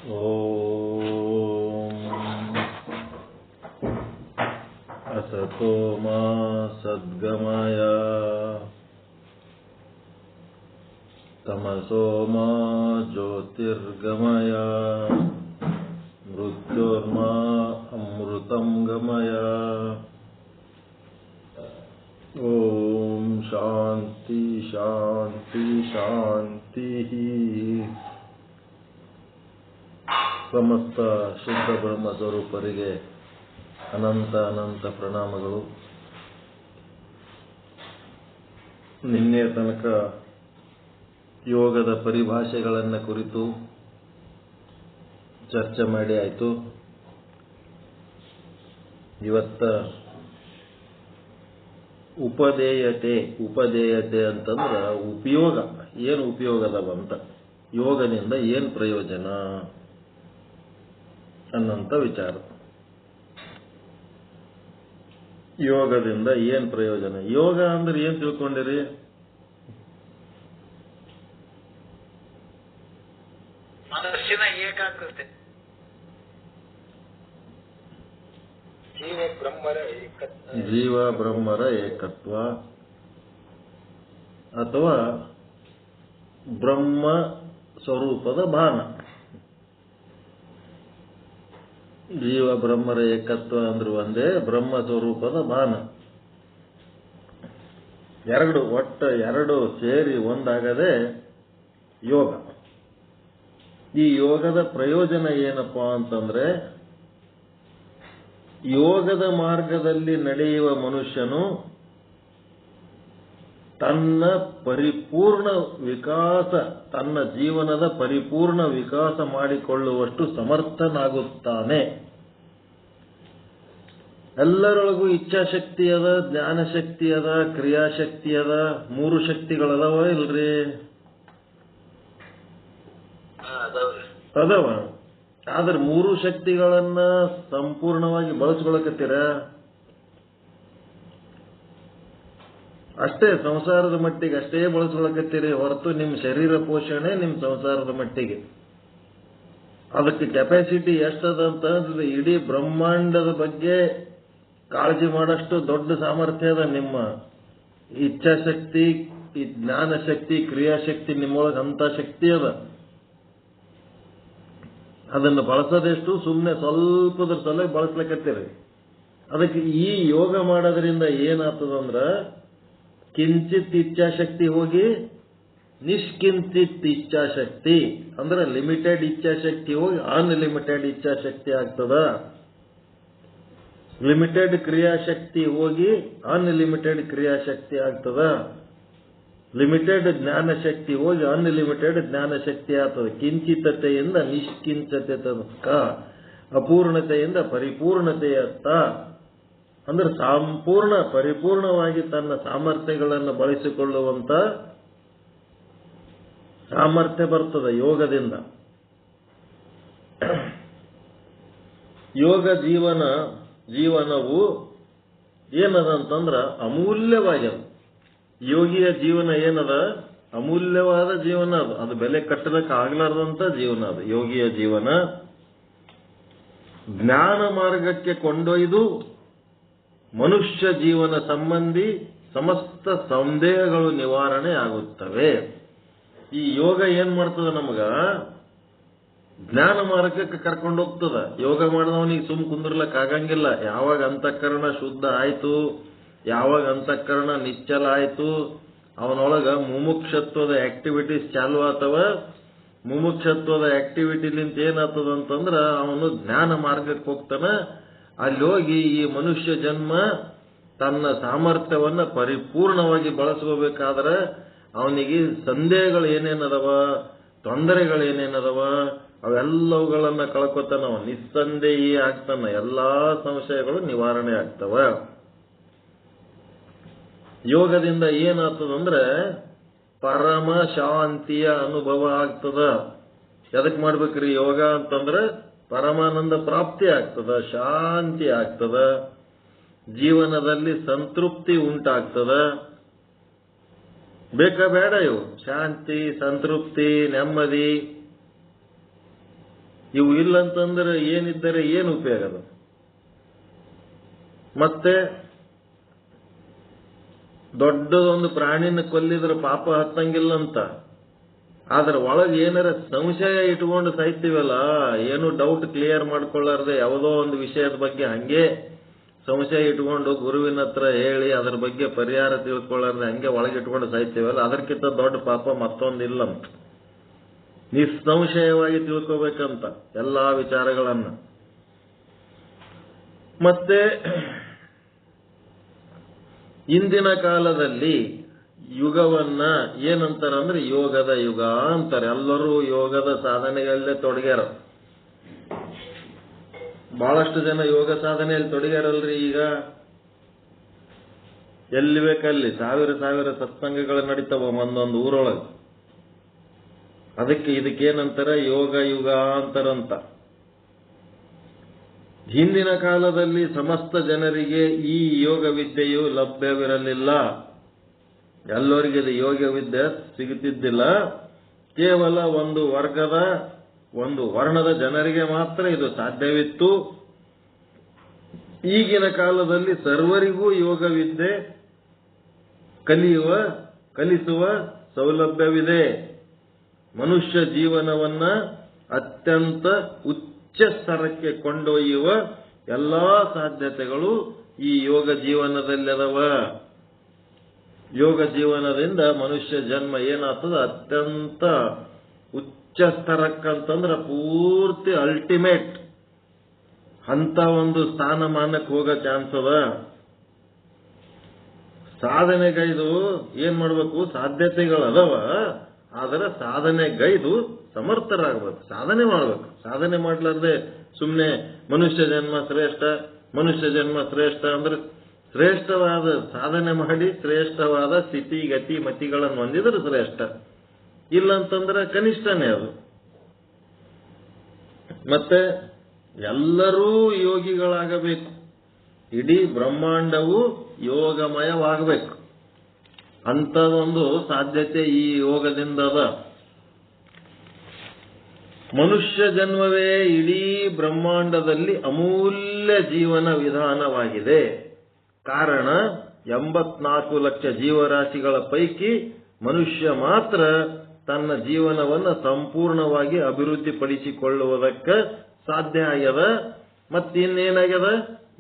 ಓಂ ಅಸತೋ ಮಾ ಸದ್ಗಮಯ ತಮಸೋ ಮಾ ಜ್ಯೋತಿರ್ಗಮಯ ಮೃತ್ಯೋರ್ಮಾ ಅಮೃತಂ ಗಮಯ. ಓಂ ಶಾಂತಿ ಶಾಂತಿ ಶಾಂತಿ. ಸಮಸ್ತ ಶುದ್ಧ ಬ್ರಹ್ಮ ಸ್ವರೂಪರಿಗೆ ಅನಂತ ಅನಂತ ಪ್ರಣಾಮಗಳು. ನಿನ್ನೆ ತನಕ ಯೋಗದ ಪರಿಭಾಷೆಗಳನ್ನು ಕುರಿತು ಚರ್ಚೆ ಮಾಡಿ ಆಯಿತು. ಇವತ್ತ ಉಪದೇಯತೆ ಅಂತಂದ್ರೆ ಉಪಯೋಗ, ಏನು ಉಪಯೋಗದವಂತ, ಯೋಗದಿಂದ ಏನು ಪ್ರಯೋಜನ ಅನ್ನಂತ ವಿಚಾರ. ಯೋಗದಿಂದ ಏನ್ ಪ್ರಯೋಜನ? ಯೋಗ ಅಂದ್ರೆ ಏನ್ ತಿಳ್ಕೊಂಡಿರಿ? ಮನಸ್ಸಿನ ಏಕಾಗ್ರತೆ, ಜೀವ ಬ್ರಹ್ಮರ ಏಕತ್ವ ಅಥವಾ ಬ್ರಹ್ಮ ಸ್ವರೂಪದ ಭಾನ. ಜೀವ ಬ್ರಹ್ಮರ ಏಕತ್ವ ಅಂದ್ರೆ ಒಂದೇ, ಬ್ರಹ್ಮ ಸ್ವರೂಪದ ಭಾನ. ಎರಡು ಸೇರಿ ಒಂದಾಗದೆ ಯೋಗ. ಈ ಯೋಗದ ಪ್ರಯೋಜನ ಏನಪ್ಪಾ ಅಂತಂದ್ರೆ, ಯೋಗದ ಮಾರ್ಗದಲ್ಲಿ ನಡೆಯುವ ಮನುಷ್ಯನು ತನ್ನ ಪರಿಪೂರ್ಣ ವಿಕಾಸ, ತನ್ನ ಜೀವನದ ಪರಿಪೂರ್ಣ ವಿಕಾಸ ಮಾಡಿಕೊಳ್ಳುವಷ್ಟು ಸಮರ್ಥನಾಗುತ್ತಾನೆ. ಎಲ್ಲರೊಳಗೂ ಇಚ್ಛಾಶಕ್ತಿ ಅದ, ಜ್ಞಾನಶಕ್ತಿ ಅದ, ಕ್ರಿಯಾಶಕ್ತಿ ಅದ, ಮೂರು ಶಕ್ತಿಗಳದಾವ ಇಲ್ರಿ? ಅದಾವ. ಆದ್ರೆ ಮೂರು ಶಕ್ತಿಗಳನ್ನ ಸಂಪೂರ್ಣವಾಗಿ ಬಳಸ್ಕೊಳಕತ್ತೀರ? ಅಷ್ಟೇ, ಸಂಸಾರದ ಮಟ್ಟಿಗೆ ಅಷ್ಟೇ ಬಳಸ್ಕೊಳಕತ್ತೀರಿ ಹೊರತು ನಿಮ್ಮ ಶರೀರ ಪೋಷಣೆ ನಿಮ್ಮ ಸಂಸಾರದ ಮಟ್ಟಿಗೆ. ಅದಕ್ಕೆ ಕೆಪಾಸಿಟಿ ಎಷ್ಟದಂತ ಇಡೀ ಬ್ರಹ್ಮಾಂಡದ ಬಗ್ಗೆ ಕಾಳಜಿ ಮಾಡಷ್ಟು ದೊಡ್ಡ ಸಾಮರ್ಥ್ಯ ಅದ ನಿಮ್ಮ ಇಚ್ಛಾಶಕ್ತಿ, ಜ್ಞಾನಶಕ್ತಿ, ಕ್ರಿಯಾಶಕ್ತಿ ನಿಮ್ಮೊಳಗೆ ಅಂತ ಶಕ್ತಿ ಅದ. ಅದನ್ನು ಬಳಸೋದೆಷ್ಟು? ಸುಮ್ಮನೆ ಸ್ವಲ್ಪದ್ರ ಸಲ ಬಳಸ್ಲಿಕ್ಕತ್ತೀರಿ. ಅದಕ್ಕೆ ಈ ಯೋಗ ಮಾಡೋದ್ರಿಂದ ಏನಾಗ್ತದಂದ್ರ, ಕಿಂಚಿತ್ ಇಚ್ಛಾಶಕ್ತಿ ಹೋಗಿ ನಿಷ್ಕಿಂಚಿತ್ ಇಚ್ಛಾಶಕ್ತಿ ಅಂದ್ರೆ ಲಿಮಿಟೆಡ್ ಇಚ್ಛಾಶಕ್ತಿ ಹೋಗಿ ಅನ್ಲಿಮಿಟೆಡ್ ಇಚ್ಛಾಶಕ್ತಿ ಆಗ್ತದ. ಲಿಮಿಟೆಡ್ ಕ್ರಿಯಾಶಕ್ತಿ ಹೋಗಿ ಅನ್ಲಿಮಿಟೆಡ್ ಕ್ರಿಯಾಶಕ್ತಿ ಆಗ್ತದ. ಲಿಮಿಟೆಡ್ ಜ್ಞಾನಶಕ್ತಿ ಹೋಗಿ ಅನ್ಲಿಮಿಟೆಡ್ ಜ್ಞಾನಶಕ್ತಿ ಆಗ್ತದೆ. ಕಿಂಚಿತತೆಯಿಂದ ನಿಷ್ಕಿಂಚತೆ ತನಕ, ಅಪೂರ್ಣತೆಯಿಂದ ಪರಿಪೂರ್ಣತೆಯತ್ತ ಅಂದ್ರೆ ಸಂಪೂರ್ಣ ಪರಿಪೂರ್ಣವಾಗಿ ತನ್ನ ಸಾಮರ್ಥ್ಯಗಳನ್ನು ಬಳಸಿಕೊಳ್ಳುವಂತ ಸಾಮರ್ಥ್ಯ ಬರ್ತದೆ ಯೋಗದಿಂದ. ಯೋಗ ಜೀವನವು ಏನದಂತಂದ್ರ ಅಮೂಲ್ಯವಾಗ್ಯದ. ಯೋಗಿಯ ಜೀವನ ಏನದ? ಅಮೂಲ್ಯವಾದ ಜೀವನ ಅದು. ಅದು ಬೆಲೆ ಕಟ್ಟಲಿಕ್ಕೆ ಆಗ್ಲಾರ್ದಂತ ಜೀವನ ಅದು ಯೋಗಿಯ ಜೀವನ. ಜ್ಞಾನ ಮಾರ್ಗಕ್ಕೆ ಕೊಂಡೊಯ್ದು ಮನುಷ್ಯ ಜೀವನ ಸಂಬಂಧಿ ಸಮಸ್ತ ಸಂದೇಹಗಳು ನಿವಾರಣೆ ಆಗುತ್ತವೆ. ಈ ಯೋಗ ಏನ್ ಮಾಡ್ತದ? ನಮಗ ಜ್ಞಾನ ಮಾರ್ಗಕ್ಕೆ ಕರ್ಕೊಂಡು ಹೋಗ್ತದ. ಯೋಗ ಮಾಡಿದವನಿಗೆ ಸುಮ್ ಕುಂದ್ರಲಕ್ ಆಗಂಗಿಲ್ಲ. ಯಾವಾಗ ಅಂತಃಕರಣ ಶುದ್ಧ ಆಯ್ತು, ಯಾವಾಗ ಅಂತಃಕರಣ ನಿಶ್ಚಲ ಆಯ್ತು, ಅವನೊಳಗ ಮುಮುಕ್ಷತ್ವದ ಆಕ್ಟಿವಿಟೀಸ್ ಚಾಲು ಆತವ. ಮುಮುಕ್ಷತ್ವದ ಆಕ್ಟಿವಿಟಿಲಿಂತ ಏನಾಗ್ತದಂತಂದ್ರ ಅವನು ಜ್ಞಾನ ಮಾರ್ಗಕ್ಕೆ ಹೋಗ್ತಾನ. ಅಲ್ಲಿ ಹೋಗಿ ಈ ಮನುಷ್ಯ ಜನ್ಮ ತನ್ನ ಸಾಮರ್ಥ್ಯವನ್ನ ಪರಿಪೂರ್ಣವಾಗಿ ಬಳಸ್ಕೋಬೇಕಾದ್ರೆ ಅವನಿಗೆ ಸಂದೇಹಗಳು ಏನೇನದವ, ತೊಂದರೆಗಳು ಏನೇನದವ, ಅವೆಲ್ಲವುಗಳನ್ನ ಕಳ್ಕೊತಾನ. ಅವ ನಿಸ್ಸಂದೇಹಿ ಆಗ್ತಾನ. ಎಲ್ಲಾ ಸಂಶಯಗಳು ನಿವಾರಣೆ ಆಗ್ತವ. ಯೋಗದಿಂದ ಏನಾಗ್ತದಂದ್ರೆ ಪರಮ ಶಾಂತಿಯ ಅನುಭವ ಆಗ್ತದ. ಎದಕ್ ಮಾಡ್ಬೇಕ್ರಿ ಯೋಗ ಅಂತಂದ್ರೆ? ಪರಮಾನಂದ ಪ್ರಾಪ್ತಿ ಆಗ್ತದ, ಶಾಂತಿ ಆಗ್ತದ, ಜೀವನದಲ್ಲಿ ಸಂತೃಪ್ತಿ ಉಂಟಾಗ್ತದ. ಬೇಕಾ ಬೇಡ ಇವು? ಶಾಂತಿ, ಸಂತೃಪ್ತಿ, ನೆಮ್ಮದಿ ಇವು ಇಲ್ಲಂತಂದ್ರೆ ಏನಿದ್ದರೆ ಏನು ಉಪಯೋಗ ಅದು? ಮತ್ತೆ ದೊಡ್ಡದೊಂದು ಪ್ರಾಣಿನ ಕೊಲ್ಲಿದ್ರೆ ಪಾಪ ಹತ್ತಂಗಿಲ್ಲ ಅಂತ, ಆದ್ರೆ ಒಳಗೆ ಏನಾರ ಸಂಶಯ ಇಟ್ಕೊಂಡು ಸಾಯ್ತೀವಲ್ಲ, ಏನು ಡೌಟ್ ಕ್ಲಿಯರ್ ಮಾಡ್ಕೊಳ್ಳಾರ್ದೆ ಯಾವುದೋ ಒಂದು ವಿಷಯದ ಬಗ್ಗೆ ಹಂಗೆ ಸಂಶಯ ಇಟ್ಕೊಂಡು ಗುರುವಿನ ಹತ್ರ ಹೇಳಿ ಅದ್ರ ಬಗ್ಗೆ ಪರಿಹಾರ ತಿಳ್ಕೊಳ್ಳಾರ್ದೆ ಹಂಗೆ ಒಳಗೆ ಇಟ್ಕೊಂಡು ಸಾಯ್ತೀವಲ್ಲ, ಅದಕ್ಕಿಂತ ದೊಡ್ಡ ಪಾಪ ಮತ್ತೊಂದಿಲ್ಲ ಅಂತ. ನಿಸ್ಸಂಶಯವಾಗಿ ತಿಳ್ಕೋಬೇಕಂತ ಎಲ್ಲಾ ವಿಚಾರಗಳನ್ನ. ಮತ್ತೆ ಇಂದಿನ ಕಾಲದಲ್ಲಿ ಯುಗವನ್ನ ಏನಂತಾರಂದ್ರೆ ಯೋಗದ ಯುಗ ಅಂತಾರೆ. ಎಲ್ಲರೂ ಯೋಗದ ಸಾಧನೆಗಳಲ್ಲೇ ತೊಡಗ್ಯಾರ. ಬಹಳಷ್ಟು ಜನ ಯೋಗ ಸಾಧನೆಯಲ್ಲಿ ತೊಡಗ್ಯಾರಲ್ರಿ. ಈಗ ಎಲ್ಲಿ ಬೇಕಲ್ಲಿ ಸಾವಿರ ಸತ್ಸಂಗಗಳು ನಡೀತಾವ ಒಂದೊಂದು ಊರೊಳಗೆ. ಇದಕ್ಕೇನಂತಾರ ಯೋಗ ಯುಗ ಅಂತಾರಂತ. ಹಿಂದಿನ ಕಾಲದಲ್ಲಿ ಸಮಸ್ತ ಜನರಿಗೆ ಈ ಯೋಗ ವಿದ್ಯೆಯು ಲಭ್ಯವಿರಲಿಲ್ಲ. ಎಲ್ಲರಿಗೆ ಇದು ಯೋಗ ವಿದ್ಯೆ ಸಿಗುತ್ತಿದ್ದಿಲ್ಲ. ಕೇವಲ ಒಂದು ವರ್ಣದ ಜನರಿಗೆ ಮಾತ್ರ ಇದು ಸಾಧ್ಯವಿತ್ತು. ಈಗಿನ ಕಾಲದಲ್ಲಿ ಸರ್ವರಿಗೂ ಯೋಗ ವಿದ್ಯೆ ಕಲಿಸುವ ಸೌಲಭ್ಯವಿದೆ. ಮನುಷ್ಯ ಜೀವನವನ್ನ ಅತ್ಯಂತ ಉಚ್ಚ ಸ್ತರಕ್ಕೆ ಕೊಂಡೊಯ್ಯುವ ಎಲ್ಲಾ ಸಾಧ್ಯತೆಗಳು ಈ ಯೋಗ ಜೀವನದಲ್ಲದವ. ಯೋಗ ಜೀವನದಿಂದ ಮನುಷ್ಯ ಜನ್ಮ ಏನಾಗ್ತದ, ಅತ್ಯಂತ ಉಚ್ಚ ಸ್ತರಕ್ಕಂತಂದ್ರ ಪೂರ್ತಿ ಅಲ್ಟಿಮೇಟ್ ಅಂತ ಒಂದು ಸ್ಥಾನಮಾನಕ್ಕೆ ಹೋಗೋ ಚಾನ್ಸ್ ಅದ. ಸಾಧನೆಗೈದು ಏನ್ ಮಾಡ್ಬೇಕು, ಸಾಧ್ಯತೆಗಳದವ, ಆದರೆ ಸಾಧನೆಗೈದು ಸಮರ್ಥರಾಗಬೇಕು, ಸಾಧನೆ ಮಾಡಬೇಕು. ಸಾಧನೆ ಮಾಡ್ಲಾರ್ದೆ ಸುಮ್ಮನೆ ಮನುಷ್ಯ ಜನ್ಮ ಶ್ರೇಷ್ಠ ಅಂದ್ರೆ ಶ್ರೇಷ್ಠವಾದ ಸಾಧನೆ ಮಾಡಿ ಶ್ರೇಷ್ಠವಾದ ಸ್ಥಿತಿ ಗತಿ ಮತಿಗಳನ್ನು ಹೊಂದಿದ್ರೆ ಶ್ರೇಷ್ಠ, ಇಲ್ಲಂತಂದ್ರೆ ಕನಿಷ್ಠನೇ ಅದು. ಮತ್ತೆ ಎಲ್ಲರೂ ಯೋಗಿಗಳಾಗಬೇಕು. ಇಡೀ ಬ್ರಹ್ಮಾಂಡವು ಯೋಗಮಯವಾಗಬೇಕು. ಅಂಥದೊಂದು ಸಾಧ್ಯತೆ ಈ ಯೋಗದಿಂದದ. ಮನುಷ್ಯ ಜನ್ಮವೇ ಇಡೀ ಬ್ರಹ್ಮಾಂಡದಲ್ಲಿ ಅಮೂಲ್ಯ ಜೀವನ ವಿಧಾನವಾಗಿದೆ. ಕಾರಣ 84 ಲಕ್ಷ ಜೀವರಾಶಿಗಳ ಪೈಕಿ ಮನುಷ್ಯ ಮಾತ್ರ ತನ್ನ ಜೀವನವನ್ನು ಸಂಪೂರ್ಣವಾಗಿ ಅಭಿವೃದ್ಧಿಪಡಿಸಿಕೊಳ್ಳುವುದಕ್ಕೆ ಸಾಧ್ಯ ಆಗ್ಯದ. ಮತ್ತಿನ್ನೇನಾಗ್ಯದ,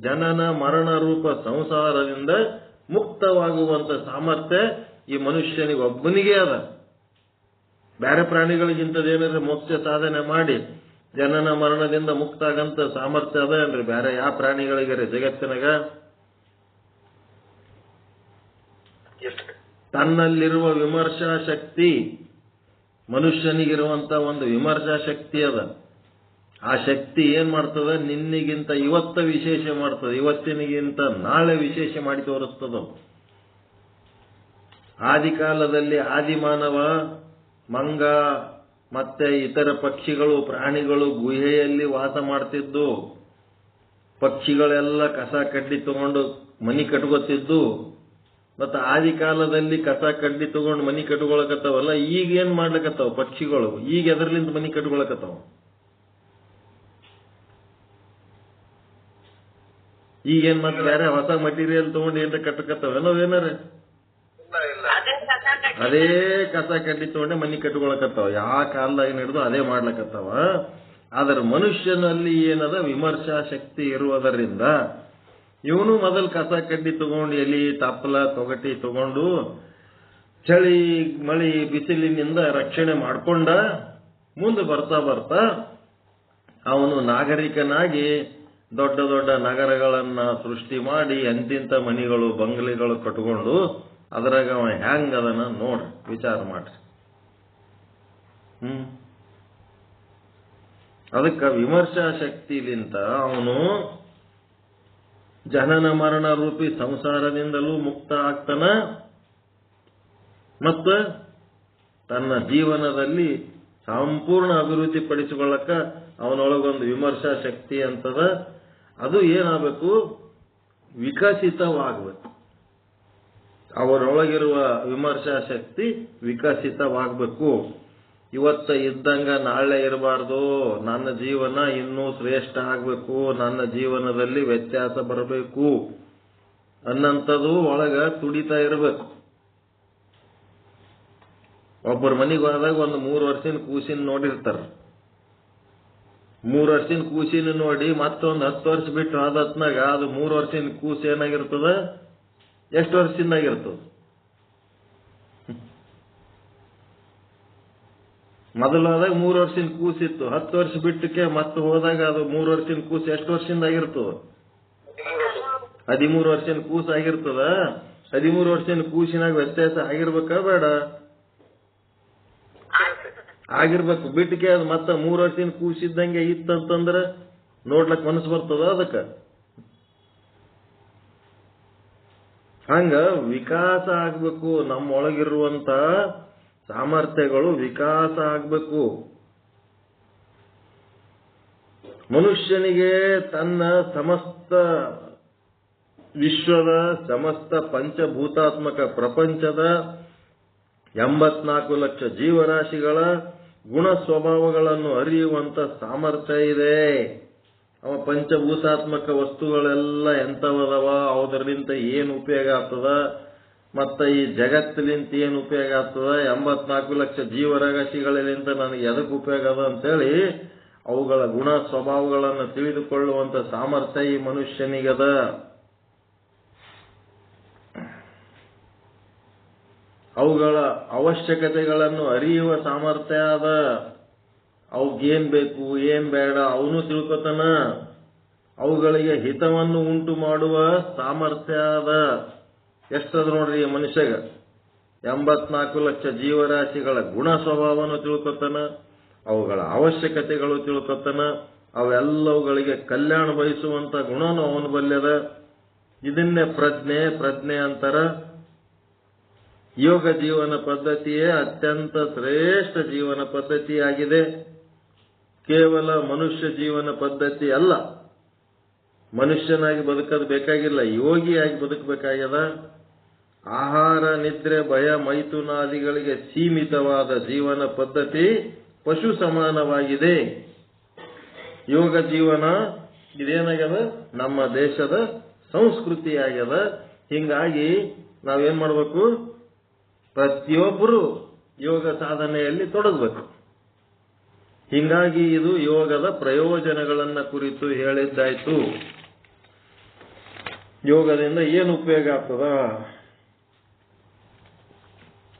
ಜನನ ಮರಣ ರೂಪ ಸಂಸಾರದಿಂದ ಮುಕ್ತವಾಗುವಂತ ಸಾಮರ್ಥ್ಯ ಈ ಮನುಷ್ಯನಿಗೊಬ್ಬನಿಗೆ ಅದ. ಬೇರೆ ಪ್ರಾಣಿಗಳಿಗಿಂತದೇನಾದ್ರೆ ಮೋಕ್ಷ ಸಾಧನೆ ಮಾಡಿ ಜನನ ಮರಣದಿಂದ ಮುಕ್ತ ಆಗಂತ ಸಾಮರ್ಥ್ಯ ಅದ ಏನ್ರಿ ಬೇರೆ ಯಾವ ಪ್ರಾಣಿಗಳಿಗರಿ ಜಗತ್ತಿನಾಗ? ತನ್ನಲ್ಲಿರುವ ವಿಮರ್ಶಾ ಶಕ್ತಿ, ಮನುಷ್ಯನಿಗಿರುವಂತ ಒಂದು ವಿಮರ್ಶಾ ಶಕ್ತಿ ಅದ. ಆ ಶಕ್ತಿ ಏನ್ ಮಾಡ್ತದ, ನಿನ್ನಿಗಿಂತ ಇವತ್ತ ವಿಶೇಷ ಮಾಡ್ತದ, ಇವತ್ತಿನಿಗಿಂತ ನಾಳೆ ವಿಶೇಷ ಮಾಡಿ ತೋರಿಸ್ತದ. ಆದಿಕಾಲದಲ್ಲಿ ಆದಿಮಾನವ, ಮಂಗ ಮತ್ತೆ ಇತರ ಪಕ್ಷಿಗಳು ಪ್ರಾಣಿಗಳು ಗುಹೆಯಲ್ಲಿ ವಾಸ ಮಾಡ್ತಿದ್ದು. ಪಕ್ಷಿಗಳೆಲ್ಲ ಕಸ ಕಡ್ಡಿ ತಗೊಂಡು ಮನಿ ಕಟ್ಕೋತಿದ್ದು. ಮತ್ತೆ ಆದಿಕಾಲದಲ್ಲಿ ಕಸ ಕಡ್ಡಿ ತಗೊಂಡು ಮನಿ ಕಟ್ಕೊಳಕತ್ತಾವಲ್ಲ, ಈಗ ಏನ್ ಮಾಡ್ಲಕತ್ತಾವ ಪಕ್ಷಿಗಳು? ಈಗ ಎದರ್ಲಿಂದ ಮನಿ ಕಟ್ಕೊಳಕತ್ತಾವ? ಈಗೇನ್ ಮತ್ತೆ ಬೇರೆ ಹೊಸ ಮಟೀರಿಯಲ್ ತಗೊಂಡು ಏನ್ರ ಕಟ್ಟಕತ್ತಾವ ಏನಾರ? ಅದೇ ಕಸ ಕಡ್ಡಿ ತಗೊಂಡೆ ಮನಿ ಕಟ್ಕೊಳಕತ್ತಾವ. ಯಾವ ಕಾಲದಾಗ ಹಿಡಿದು ಅದೇ ಮಾಡ್ಲಕತ್ತಾವ. ಆದ್ರೆ ಮನುಷ್ಯನಲ್ಲಿ ಏನದ, ವಿಮರ್ಶಾ ಶಕ್ತಿ ಇರುವುದರಿಂದ ಇವನು ಮೊದಲು ಕಸ ಕಡ್ಡಿ ತಗೊಂಡು ಎಲಿ ತಪ್ಪಲ ತೊಗಟಿ ತಗೊಂಡು ಚಳಿ ಮಳಿ ಬಿಸಿಲಿನಿಂದ ರಕ್ಷಣೆ ಮಾಡ್ಕೊಂಡ ಮುಂದೆ ಬರ್ತಾ ಅವನು ನಾಗರಿಕನಾಗಿ ದೊಡ್ಡ ದೊಡ್ಡ ನಗರಗಳನ್ನ ಸೃಷ್ಟಿ ಮಾಡಿ ಎಂತಿಂತ ಮನಿಗಳು ಬಂಗ್ಲೆಗಳು ಕಟ್ಕೊಂಡು ಅದ್ರಾಗ ಅವ ಹ್ಯಾಂಗ್ ಅದನ್ನ ನೋಡ್ರಿ, ವಿಚಾರ ಮಾಡ್ರಿ. ಅದಕ್ಕೆ ವಿಮರ್ಶಾ ಶಕ್ತಿಲಿಂತ ಅವನು ಜನನ ಮರಣ ರೂಪಿ ಸಂಸಾರದಿಂದಲೂ ಮುಕ್ತ ಆಗ್ತಾನ. ಮತ್ತು ತನ್ನ ಜೀವನದಲ್ಲಿ ಸಂಪೂರ್ಣ ಅಭಿವೃದ್ಧಿ ಪಡಿಸಿಕೊಳ್ಳಕ ಅವನೊಳಗೊಂದು ವಿಮರ್ಶಾ ಶಕ್ತಿ ಅಂತದ. ಅದು ಏನಾಗಬೇಕು, ವಿಕಸಿತವಾಗಬೇಕು. ಅವರೊಳಗಿರುವ ವಿಮರ್ಶಾ ಶಕ್ತಿ ವಿಕಸಿತವಾಗಬೇಕು. ಇವತ್ತ ಇದ್ದಂಗ ನಾಳೆ ಇರಬಾರ್ದು, ನನ್ನ ಜೀವನ ಇನ್ನೂ ಶ್ರೇಷ್ಠ ಆಗ್ಬೇಕು, ನನ್ನ ಜೀವನದಲ್ಲಿ ವ್ಯತ್ಯಾಸ ಬರಬೇಕು ಅನ್ನಂಥದ್ದು ಒಳಗ ತುಡಿತಾ ಇರಬೇಕು. ಒಬ್ಬರ ಮನೆಗೆ ಹೋದಾಗ ಒಂದು 3 ವರ್ಷದ ಕೂಸಿನ ನೋಡಿರ್ತಾರ. 3 ವರ್ಷದ ಕೂಸಿನ ನೋಡಿ ಮತ್ತೊಂದು 10 ವರ್ಷ ಬಿಟ್ಟು ಆದತ್ನಾಗ ಅದು 3 ವರ್ಷದ ಕೂಸು ಏನಾಗಿರ್ತದ, ಎಷ್ಟು ವರ್ಷದಿಂದಾಗಿರ್ತದ? ಮೊದಲಾದಾಗ 3 ವರ್ಷದ ಕೂಸಿತ್ತು, 10 ವರ್ಷ ಬಿಟ್ಟಕ್ಕೆ ಮತ್ತೆ ಹೋದಾಗ ಅದು 3 ವರ್ಷದ ಕೂಸು ಎಷ್ಟು ವರ್ಷದಿಂದಾಗಿರ್ತದ? 13 ವರ್ಷದ ಕೂಸು ಆಗಿರ್ತದ. 13 ವರ್ಷದ ಕೂಸಿನಾಗ ವ್ಯತ್ಯಾಸ ಆಗಿರ್ಬೇಕಾ ಬೇಡ? ಆಗಿರ್ಬೇಕು. ಬಿಟ್ಟಿಗೆ ಅದು ಮತ್ತೆ 3 ವರ್ಷದ ಕೂಸಿದ್ದಂಗೆ ಇತ್ತಂತಂದ್ರ ನೋಡ್ಲಕ್ ಮನಸ್ಸು ಬರ್ತದ ಅದಕ್ಕ. ಹಂಗ ವಿಕಾಸ ಆಗ್ಬೇಕು, ನಮ್ಮೊಳಗಿರುವಂತ ಸಾಮರ್ಥ್ಯಗಳು ವಿಕಾಸ ಆಗ್ಬೇಕು. ಮನುಷ್ಯನಿಗೆ ತನ್ನ ಸಮಸ್ತ ವಿಶ್ವದ ಸಮಸ್ತ ಪಂಚಭೂತಾತ್ಮಕ ಪ್ರಪಂಚದ 84 ಲಕ್ಷ ಜೀವರಾಶಿಗಳ ಗುಣ ಸ್ವಭಾವಗಳನ್ನು ಅರಿಯುವಂತ ಸಾಮರ್ಥ್ಯ ಇದೆ. ಅವ ಪಂಚಭೂತಾತ್ಮಕ ವಸ್ತುಗಳೆಲ್ಲ ಎಂಥವದವ, ಅದರಿಂದ ಏನು ಉಪಯೋಗ ಆಗ್ತದ, ಮತ್ತ ಈ ಜಗತ್ತಿಲಿಂತ ಏನು ಉಪಯೋಗ ಆಗ್ತದ, 84 ಲಕ್ಷ ಜೀವರಾಶಿಗಳಿಂದ ನನಗೆ ಎದಕ್ಕೆ ಉಪಯೋಗ ಅದ ಅಂತೇಳಿ ಅವುಗಳ ಗುಣ ಸ್ವಭಾವಗಳನ್ನು ತಿಳಿದುಕೊಳ್ಳುವಂತ ಸಾಮರ್ಥ್ಯ ಈ ಮನುಷ್ಯನಿಗದ. ಅವುಗಳ ಅವಶ್ಯಕತೆಗಳನ್ನು ಅರಿಯುವ ಸಾಮರ್ಥ್ಯ ಅದ. ಅವಕ್ಕೇನ್ ಬೇಕು ಏನ್ ಬೇಡ ಅವನು ತಿಳ್ಕೊತಾನ. ಅವುಗಳಿಗೆ ಹಿತವನ್ನು ಉಂಟು ಮಾಡುವ ಸಾಮರ್ಥ್ಯ ಅದ. ಎಷ್ಟದ ನೋಡ್ರಿ ಈ ಮನುಷ್ಯಗ, 84 ಲಕ್ಷ ಜೀವರಾಶಿಗಳ ಗುಣ ಸ್ವಭಾವವನ್ನು ತಿಳ್ಕೊತಾನ, ಅವುಗಳ ಅವಶ್ಯಕತೆಗಳು ತಿಳ್ಕೊತಾನ, ಅವೆಲ್ಲವುಗಳಿಗೆ ಕಲ್ಯಾಣ ಬಯಸುವಂತ ಗುಣನು ಅವನು ಬಲ್ಯದ. ಇದನ್ನೇ ಪ್ರಜ್ಞೆ ಅಂತಾರ. ಯೋಗ ಜೀವನ ಪದ್ಧತಿಯೇ ಅತ್ಯಂತ ಶ್ರೇಷ್ಠ ಜೀವನ ಪದ್ಧತಿಯಾಗಿದೆ. ಕೇವಲ ಮನುಷ್ಯ ಜೀವನ ಪದ್ಧತಿ ಅಲ್ಲ. ಮನುಷ್ಯನಾಗಿ ಬದುಕೋದು ಬೇಕಾಗಿಲ್ಲ, ಯೋಗಿಯಾಗಿ ಬದುಕಬೇಕಾಗ್ಯದ. ಆಹಾರ, ನಿದ್ರೆ, ಭಯ, ಮೈಥುನಾದಿಗಳಿಗೆ ಸೀಮಿತವಾದ ಜೀವನ ಪದ್ಧತಿ ಪಶು ಸಮಾನವಾಗಿದೆ. ಯೋಗ ಜೀವನ ಇದೇನಾಗ್ಯದ, ನಮ್ಮ ದೇಶದ ಸಂಸ್ಕೃತಿಯಾಗ್ಯದ. ಹಿಂಗಾಗಿ ನಾವೇನ್ ಮಾಡಬೇಕು, ಪ್ರತಿಯೊಬ್ಬರು ಯೋಗ ಸಾಧನೆಯಲ್ಲಿ ತೊಡಗಬೇಕು. ಹಿಂಗಾಗಿ ಇದು ಯೋಗದ ಪ್ರಯೋಜನಗಳನ್ನ ಕುರಿತು ಹೇಳಿದ್ದಾಯ್ತು. ಯೋಗದಿಂದ ಏನು ಉಪಯೋಗ ಆಗ್ತದ,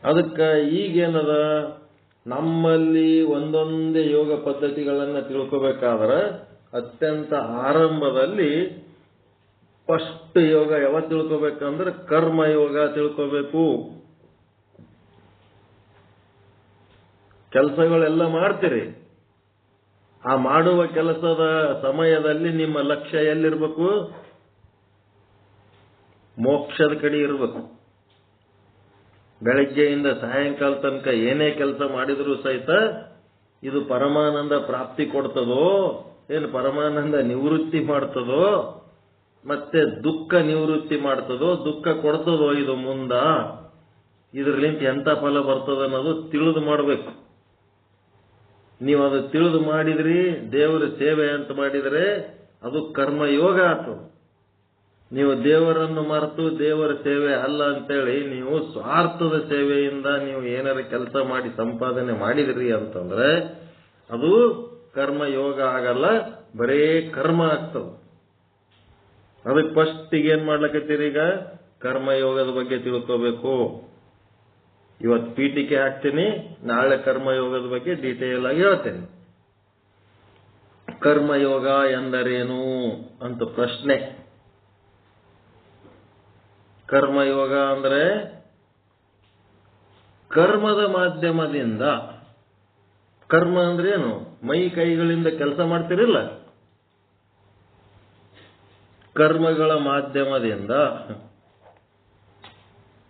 ಅದಕ್ಕ ಈಗೇನದ, ನಮ್ಮಲ್ಲಿ ಒಂದೊಂದೇ ಯೋಗ ಪದ್ಧತಿಗಳನ್ನ ತಿಳ್ಕೋಬೇಕಾದ್ರೆ ಅತ್ಯಂತ ಆರಂಭದಲ್ಲಿ ಫಸ್ಟ್ ಯೋಗ ಯಾವತ್ತು ತಿಳ್ಕೋಬೇಕಂದ್ರೆ ಕರ್ಮ ಯೋಗ ತಿಳ್ಕೋಬೇಕು. ಕೆಲಸಗಳೆಲ್ಲ ಮಾಡ್ತೀರಿ, ಆ ಮಾಡುವ ಕೆಲಸದ ಸಮಯದಲ್ಲಿ ನಿಮ್ಮ ಲಕ್ಷ್ಯ ಎಲ್ಲಿರ್ಬೇಕು, ಮೋಕ್ಷದ ಕಡೆ ಇರಬೇಕು. ಬೆಳಗ್ಗೆಯಿಂದ ಸಾಯಂಕಾಲ ತನಕ ಏನೇ ಕೆಲಸ ಮಾಡಿದರೂ ಸಹಿತ ಇದು ಪರಮಾನಂದ ಪ್ರಾಪ್ತಿ ಕೊಡ್ತದೋ, ಏನು ಪರಮಾನಂದ ನಿವೃತ್ತಿ ಮಾಡ್ತದೋ, ಮತ್ತೆ ದುಃಖ ನಿವೃತ್ತಿ ಮಾಡ್ತದೋ, ದುಃಖ ಕೊಡ್ತದೋ ಇದು ಮುಂದ, ಇದರಲ್ಲಿಂತ ಎಂತ ಫಲ ಬರ್ತದ ಅನ್ನೋದು ತಿಳಿದು ಮಾಡಬೇಕು. ನೀವು ಅದು ತಿಳಿದು ಮಾಡಿದ್ರಿ, ದೇವರ ಸೇವೆ ಅಂತ ಮಾಡಿದರೆ ಅದು ಕರ್ಮಯೋಗ ಆಯ್ತು. ನೀವು ದೇವರನ್ನು ಮರೆತು ದೇವರ ಸೇವೆ ಅಲ್ಲ ಅಂತೇಳಿ ನೀವು ಸ್ವಾರ್ಥದ ಸೇವೆಯಿಂದ ನೀವು ಏನಾರ ಕೆಲಸ ಮಾಡಿ ಸಂಪಾದನೆ ಮಾಡಿದ್ರಿ ಅಂತಂದ್ರೆ ಅದು ಕರ್ಮಯೋಗ ಆಗಲ್ಲ, ಬರೇ ಕರ್ಮ ಆಗ್ತದೆ. ಅದಕ್ಕೆ ಫಸ್ಟ್ ಏನ್ ಮಾಡ್ಲಕತ್ತೀರಿ, ಈಗ ಕರ್ಮಯೋಗದ ಬಗ್ಗೆ ತಿಳ್ಕೋಬೇಕು. ಇವತ್ತು ಪೀಠಿಕೆ ಹಾಕ್ತೀನಿ, ನಾಳೆ ಕರ್ಮಯೋಗದ ಬಗ್ಗೆ ಡೀಟೇಲ್ ಆಗಿ ಹೇಳ್ತೇನೆ. ಕರ್ಮಯೋಗ ಎಂದರೇನು ಅಂತ ಪ್ರಶ್ನೆ. ಕರ್ಮಯೋಗ ಅಂದ್ರೆ ಕರ್ಮದ ಮಾಧ್ಯಮದಿಂದ, ಕರ್ಮ ಅಂದ್ರೆ ಏನು, ಮೈ ಕೈಗಳಿಂದ ಕೆಲಸ ಮಾಡ್ತಿರಿಲ್ಲ, ಕರ್ಮಗಳ ಮಾಧ್ಯಮದಿಂದ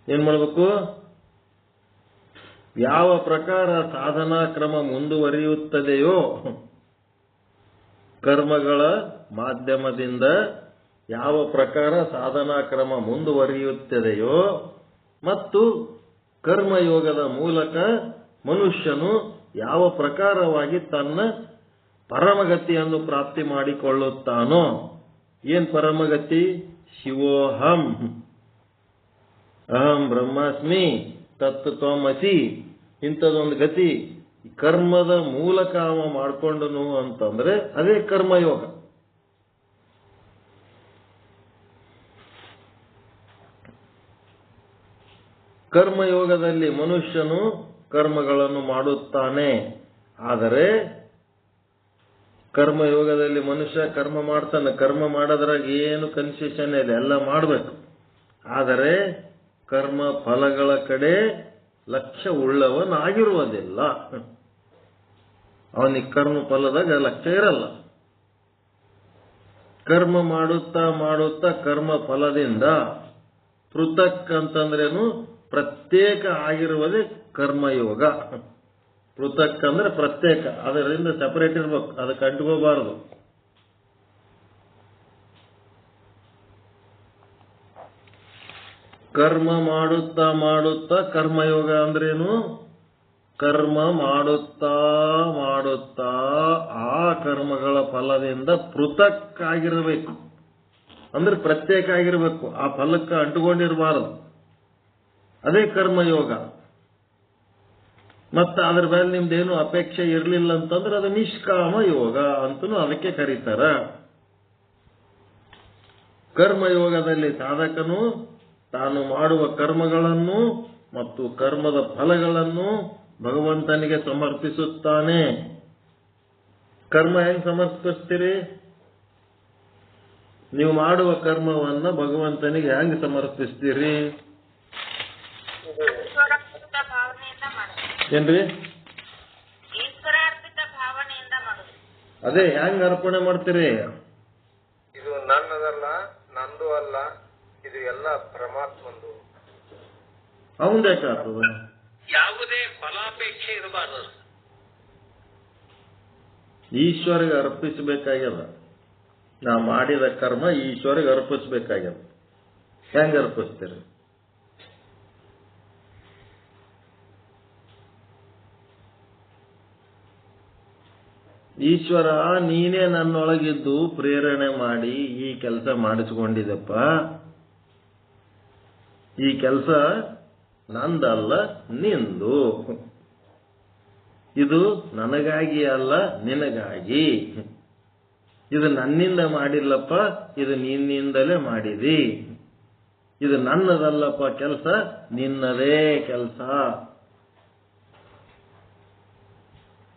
ಏನ್ ಮಾಡಬೇಕು, ಯಾವ ಪ್ರಕಾರ ಸಾಧನಾ ಕ್ರಮ ಮುಂದುವರಿಯುತ್ತದೆಯೋ, ಕರ್ಮಗಳ ಮಾಧ್ಯಮದಿಂದ ಯಾವ ಪ್ರಕಾರ ಸಾಧನಾ ಕ್ರಮ ಮುಂದುವರಿಯುತ್ತದೆಯೋ ಮತ್ತು ಕರ್ಮಯೋಗದ ಮೂಲಕ ಮನುಷ್ಯನು ಯಾವ ಪ್ರಕಾರವಾಗಿ ತನ್ನ ಪರಮಗತಿಯನ್ನು ಪ್ರಾಪ್ತಿ ಮಾಡಿಕೊಳ್ಳುತ್ತಾನೋ. ಏನ್ ಪರಮಗತಿ? ಶಿವೋಹಂ ಅಹಂ ಬ್ರಹ್ಮಾಸ್ಮಿ ತತ್ ತ್ವಮಸಿ. ಇಂಥದೊಂದು ಗತಿ ಕರ್ಮದ ಮೂಲಕ ಅವ ಮಾಡಿಕೊಂಡನು ಅಂತಂದ್ರೆ ಅದೇ ಕರ್ಮಯೋಗ. ಕರ್ಮಯೋಗದಲ್ಲಿ ಮನುಷ್ಯನು ಕರ್ಮಗಳನ್ನು ಮಾಡುತ್ತಾನೆ. ಆದರೆ ಕರ್ಮಯೋಗದಲ್ಲಿ ಮನುಷ್ಯ ಕರ್ಮ ಮಾಡ್ತಾನೆ. ಕರ್ಮ ಮಾಡೋದ್ರಾಗ ಏನು ಕನ್ಸೆಷನ್ ಇದೆ, ಎಲ್ಲ ಮಾಡಬೇಕು. ಆದರೆ ಕರ್ಮ ಫಲಗಳ ಕಡೆ ಲಕ್ಷ್ಯ ಉಳ್ಳವನಾಗಿರುವುದಿಲ್ಲ. ಅವನಿಗೆ ಕರ್ಮ ಫಲದಾಗ ಲಕ್ಷ್ಯ ಇರಲ್ಲ. ಕರ್ಮ ಮಾಡುತ್ತಾ ಮಾಡುತ್ತಾ ಕರ್ಮ ಫಲದಿಂದ ಪೃಥಕ್ ಅಂತಂದ್ರೇನು? ಪ್ರತ್ಯೇಕ ಆಗಿರುವುದೇ ಕರ್ಮಯೋಗ. ಪೃಥಕ್ ಅಂದ್ರೆ ಪ್ರತ್ಯೇಕ, ಅದರಿಂದ ಸಪರೇಟ್ ಇರ್ಬೇಕು, ಅದಕ್ಕೆ ಅಂಟ್ಕೋಬಾರದು. ಕರ್ಮ ಮಾಡುತ್ತಾ ಮಾಡುತ್ತಾ ಕರ್ಮಯೋಗ ಅಂದ್ರೇನು? ಕರ್ಮ ಮಾಡುತ್ತಾ ಮಾಡುತ್ತಾ ಆ ಕರ್ಮಗಳ ಫಲದಿಂದ ಪೃಥಕ್ ಆಗಿರಬೇಕು, ಅಂದ್ರೆ ಪ್ರತ್ಯೇಕ ಆಗಿರಬೇಕು, ಆ ಫಲಕ್ಕೆ ಅಂಟುಕೊಂಡಿರಬಾರದು. ಅದೇ ಕರ್ಮಯೋಗ. ಮತ್ತೆ ಅದ್ರ ಮೇಲೆ ನಿಮ್ದೇನು ಅಪೇಕ್ಷೆ ಇರಲಿಲ್ಲ ಅಂತಂದ್ರೆ ಅದು ನಿಷ್ಕಾಮ ಯೋಗ ಅಂತನೂ ಅದಕ್ಕೆ ಕರೀತಾರ. ಕರ್ಮಯೋಗದಲ್ಲಿ ಸಾಧಕನು ತಾನು ಮಾಡುವ ಕರ್ಮಗಳನ್ನು ಮತ್ತು ಕರ್ಮದ ಫಲಗಳನ್ನು ಭಗವಂತನಿಗೆ ಸಮರ್ಪಿಸುತ್ತಾನೆ. ಕರ್ಮ ಹೆಂಗ್ ಸಮರ್ಪಿಸ್ತೀರಿ? ನೀವು ಮಾಡುವ ಕರ್ಮವನ್ನ ಭಗವಂತನಿಗೆ ಹೆಂಗ್ ಸಮರ್ಪಿಸ್ತೀರಿ? ಏನ್ರಿ? ಅದೇ ಹೆಂಗ್ ಅರ್ಪಣೆ ಮಾಡ್ತೀರಿ? ಇದು ನನ್ನದಲ್ಲ, ನಂದು ಅಲ್ಲ, ಇದು ಎಲ್ಲ ಪರಮಾತ್ಮಂದು. ಅವಂದೇಕಾಗ್ತದ? ಯಾವುದೇ ಫಲಾಪೇಕ್ಷೆ ಇರಬಾರದು. ಈಶ್ವರಿಗೆ ಅರ್ಪಿಸಬೇಕಾಗ್ಯದ. ನಾ ಮಾಡಿದ ಕರ್ಮ ಈಶ್ವರಿಗೆ ಅರ್ಪಿಸಬೇಕಾಗ್ಯದ. ಹೆಂಗ್ ಅರ್ಪಿಸ್ತೀರಿ? ಈಶ್ವರ, ನೀನೇ ನನ್ನೊಳಗಿದ್ದು ಪ್ರೇರಣೆ ಮಾಡಿ ಈ ಕೆಲಸ ಮಾಡಿಸ್ಕೊಂಡಿದೆಪ್ಪ. ಈ ಕೆಲಸ ನಂದಲ್ಲ, ನಿಂದು. ಇದು ನನಗಾಗಿ ಅಲ್ಲ, ನಿನಗಾಗಿ. ಇದು ನನ್ನಿಂದ ಮಾಡಿಲ್ಲಪ್ಪ, ಇದು ನಿನ್ನಿಂದಲೇ ಮಾಡಿದಿ. ಇದು ನನ್ನದಲ್ಲಪ್ಪ ಕೆಲಸ, ನಿನ್ನದೇ ಕೆಲಸ.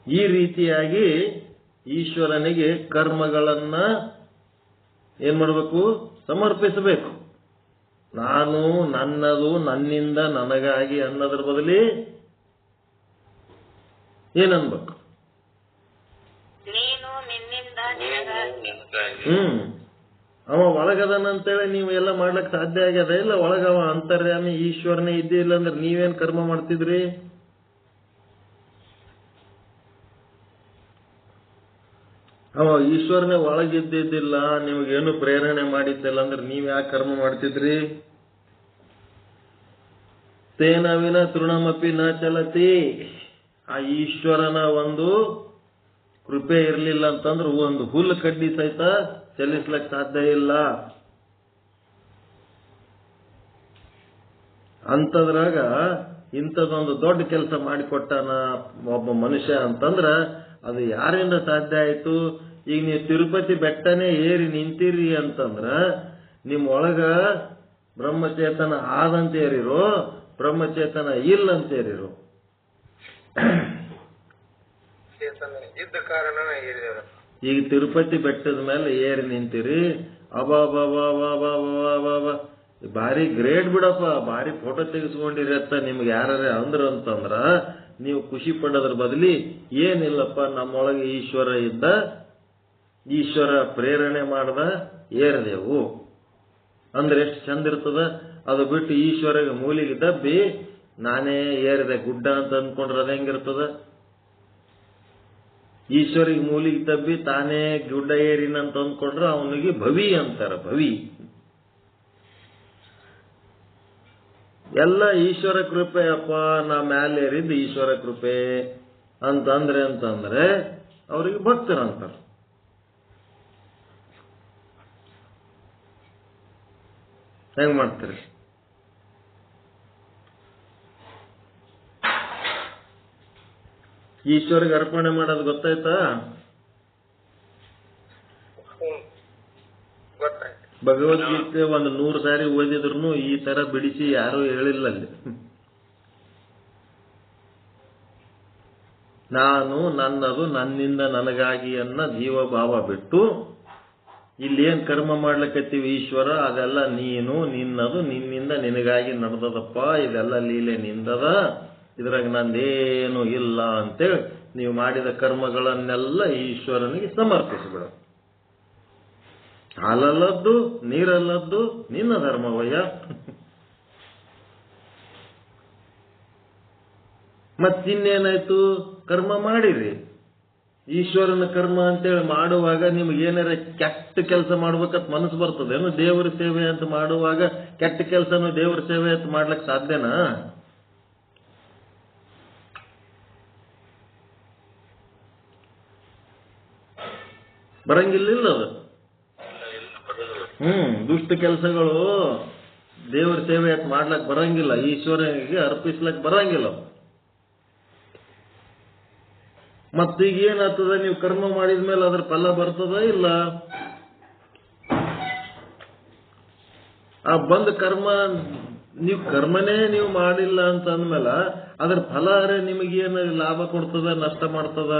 ಈ ರೀತಿಯಾಗಿ ಈಶ್ವರನಿಗೆ ಕರ್ಮಗಳನ್ನ ಏನ್ ಮಾಡಬೇಕು? ಸಮರ್ಪಿಸಬೇಕು. ನಾನು, ನನ್ನದು, ನನ್ನಿಂದ, ನನಗಾಗಿ ಅನ್ನೋದ್ರ ಬದಲಿ ಏನನ್ಬೇಕು? ಅವ ಒಳಗದನಂತೇಳಿ ನೀವು ಎಲ್ಲ ಮಾಡ್ಲಕ್ ಸಾಧ್ಯ ಆಗ್ಯದ ಇಲ್ಲ? ಒಳಗವ ಅಂತರ್ಯಾಮಿ ಈಶ್ವರನೇ ಇದ್ದೇ ಇಲ್ಲ ಅಂದ್ರೆ ನೀವೇನ್ ಕರ್ಮ ಮಾಡ್ತಿದ್ರಿ? ಅವ ಈಶ್ವರನೇ ಒಳಗಿದ್ದಿದ್ದಿಲ್ಲ, ನಿಮಗೇನು ಪ್ರೇರಣೆ ಮಾಡಿದ್ದಿಲ್ಲ ಅಂದ್ರೆ ನೀವ್ ಯಾಕೆ ಕರ್ಮ ಮಾಡ್ತಿದ್ರಿ? ತೇನ ವಿನ ತೃಣಮಪಿ ನ ಚಲತಿ. ಆ ಈಶ್ವರನ ಒಂದು ಕೃಪೆ ಇರಲಿಲ್ಲ ಅಂತಂದ್ರೆ ಒಂದು ಹುಲ್ಲು ಕಡ್ಡಿ ಸಹಿತ ಚಲಿಸ್ಲಕ್ ಸಾಧ್ಯ ಇಲ್ಲ. ಅಂತದ್ರಾಗ ಇಂಥದೊಂದು ದೊಡ್ಡ ಕೆಲಸ ಮಾಡಿಕೊಟ್ಟಾನ ಒಬ್ಬ ಮನುಷ್ಯ ಅಂತಂದ್ರ ಅದು ಯಾರಿಂದ ಸಾಧ್ಯ ಆಯ್ತು? ಈಗ ನೀವು ತಿರುಪತಿ ಬೆಟ್ಟನೇ ಏರಿ ನಿಂತಿರಿ ಅಂತಂದ್ರ ನಿಮ್ ಒಳಗ ಬ್ರಹ್ಮಚೇತನ ಆದಂತೇರಿರೋ, ಬ್ರಹ್ಮಚೇತನ ಇಲ್ಲಂತೇರಿರೋ? ಇದ್ದ ಕಾರಣ ಈಗ ತಿರುಪತಿ ಬೆಟ್ಟದ ಮೇಲೆ ಏರಿ ನಿಂತಿರಿ, ಅಬಾಬಾಬಾಬಾಬಾಬಾಬಾ ಭಾರಿ ಗ್ರೇಟ್ ಬಿಡಪ್ಪ, ಭಾರಿ ಫೋಟೋ ತೆಗೆಸ್ಕೊಂಡಿರಿ ಅಂತ ನಿಮ್ಗೆ ಯಾರ ಅಂತಂದ್ರ ನೀವು ಖುಷಿ ಪಡೋದ್ರ ಬದಲಿ ಏನಿಲ್ಲಪ್ಪ ನಮ್ಮೊಳಗೆ ಈಶ್ವರ ಇದ್ದ, ಈಶ್ವರ ಪ್ರೇರಣೆ ಮಾಡ್ದ, ಏರದೆವು ಅಂದ್ರೆ ಎಷ್ಟು ಚಂದ ಇರ್ತದ. ಅದು ಬಿಟ್ಟು ಈಶ್ವರಗೆ ಮೂಲಿಗೆ ದಬ್ಬಿ ನಾನೇ ಏರಿದೆ ಗುಡ್ಡ ಅಂತ ಅಂದ್ಕೊಂಡ್ರೆ ಅದ ಹೆಂಗಿರ್ತದ? ಈಶ್ವರಿಗೆ ಮೂಲಿಗೆ ದಬ್ಬಿ ತಾನೇ ಗುಡ್ಡ ಏರಿನಂತ ಅಂದ್ಕೊಂಡ್ರೆ ಅವನಿಗೆ ಭವಿ ಅಂತಾರ. ಭವಿ ಎಲ್ಲ ಈಶ್ವರ ಕೃಪೆ ಅಪ್ಪ, ನಾ ಮ್ಯಾಲೇರಿದ್ದು ಈಶ್ವರ ಕೃಪೆ. ಅಂತಂದ್ರೆ ಅವರಿಗೆ ಭಕ್ತರಂತಾರೆ. ಹೆಂಗ್ ಮಾಡ್ತೀರಿ? ಈಶ್ವರಿಗೆ ಅರ್ಪಣೆ ಮಾಡೋದು ಗೊತ್ತಾಯ್ತಾ? ಭಗವದ್ಗೀತೆ 100 ಸಾರಿ ಓದಿದ್ರು ಈ ತರ ಬಿಡಿಸಿ ಯಾರೂ ಹೇಳಿಲ್ಲ ಅಲ್ಲಿ. ನಾನು, ನನ್ನದು, ನನ್ನಿಂದ ನನಗಾಗಿ ಅನ್ನ ಜೀವಭಾವ ಬಿಟ್ಟು ಇಲ್ಲೇನ್ ಕರ್ಮ ಮಾಡ್ಲಿಕ್ಕತ್ತೀವಿ ಈಶ್ವರ, ಅದೆಲ್ಲ ನೀನು, ನಿನ್ನದು, ನಿನ್ನಿಂದ ನಿನಗಾಗಿ ನಡೆದದಪ್ಪ, ಇದೆಲ್ಲ ಲೀಲೆ ನಿಂದದ, ಇದ್ರಾಗ ನಂದೇನು ಇಲ್ಲ ಅಂತೇಳಿ ನೀವು ಮಾಡಿದ ಕರ್ಮಗಳನ್ನೆಲ್ಲ ಈಶ್ವರನಿಗೆ ಸಮರ್ಪಿಸಿಬಿಡ. ಹಾಲಲ್ಲದ್ದು ನೀರಲ್ಲದ್ದು ನಿನ್ನ ಧರ್ಮವಯ್ಯ. ಮತ್ತಿನ್ನೇನಾಯ್ತು? ಕರ್ಮ ಮಾಡಿರಿ. ಈಶ್ವರನ ಕರ್ಮ ಅಂತೇಳಿ ಮಾಡುವಾಗ ನಿಮ್ಗೆ ಏನಾರ ಕೆಟ್ಟ ಕೆಲಸ ಮಾಡ್ಬೇಕಂತ ಮನಸ್ಸು ಬರ್ತದೇನು? ದೇವರ ಸೇವೆ ಅಂತ ಮಾಡುವಾಗ ಕೆಟ್ಟ ಕೆಲಸನೂ ದೇವರ ಸೇವೆ ಅಂತ ಮಾಡ್ಲಿಕ್ಕೆ ಸಾಧ್ಯನಾ? ಬರಂಗಿಲ್ಲ ಅದು. ದುಷ್ಟ ಕೆಲಸಗಳು ದೇವರ ಸೇವೆ ಅಂತ ಮಾಡ್ಲಕ್ ಬರಂಗಿಲ್ಲ, ಈಶ್ವರನಿಗೆ ಅರ್ಪಿಸ್ಲಕ್ ಬರಂಗಿಲ್ಲ. ಮತ್ತೀಗ ಏನಾಗ್ತದ? ನೀವು ಕರ್ಮ ಮಾಡಿದ್ಮೇಲೆ ಅದ್ರ ಫಲ ಬರ್ತದ ಇಲ್ಲ? ಆ ಬಂದ ಕರ್ಮ ನೀವು ಕರ್ಮನೇ ನೀವು ಮಾಡಿಲ್ಲ ಅಂತ ಅಂದ್ಮೇಲೆ ಅದ್ರ ಫಲ ನಿಮಗೇನು ಲಾಭ ಕೊಡ್ತದ, ನಷ್ಟ ಮಾಡ್ತದ?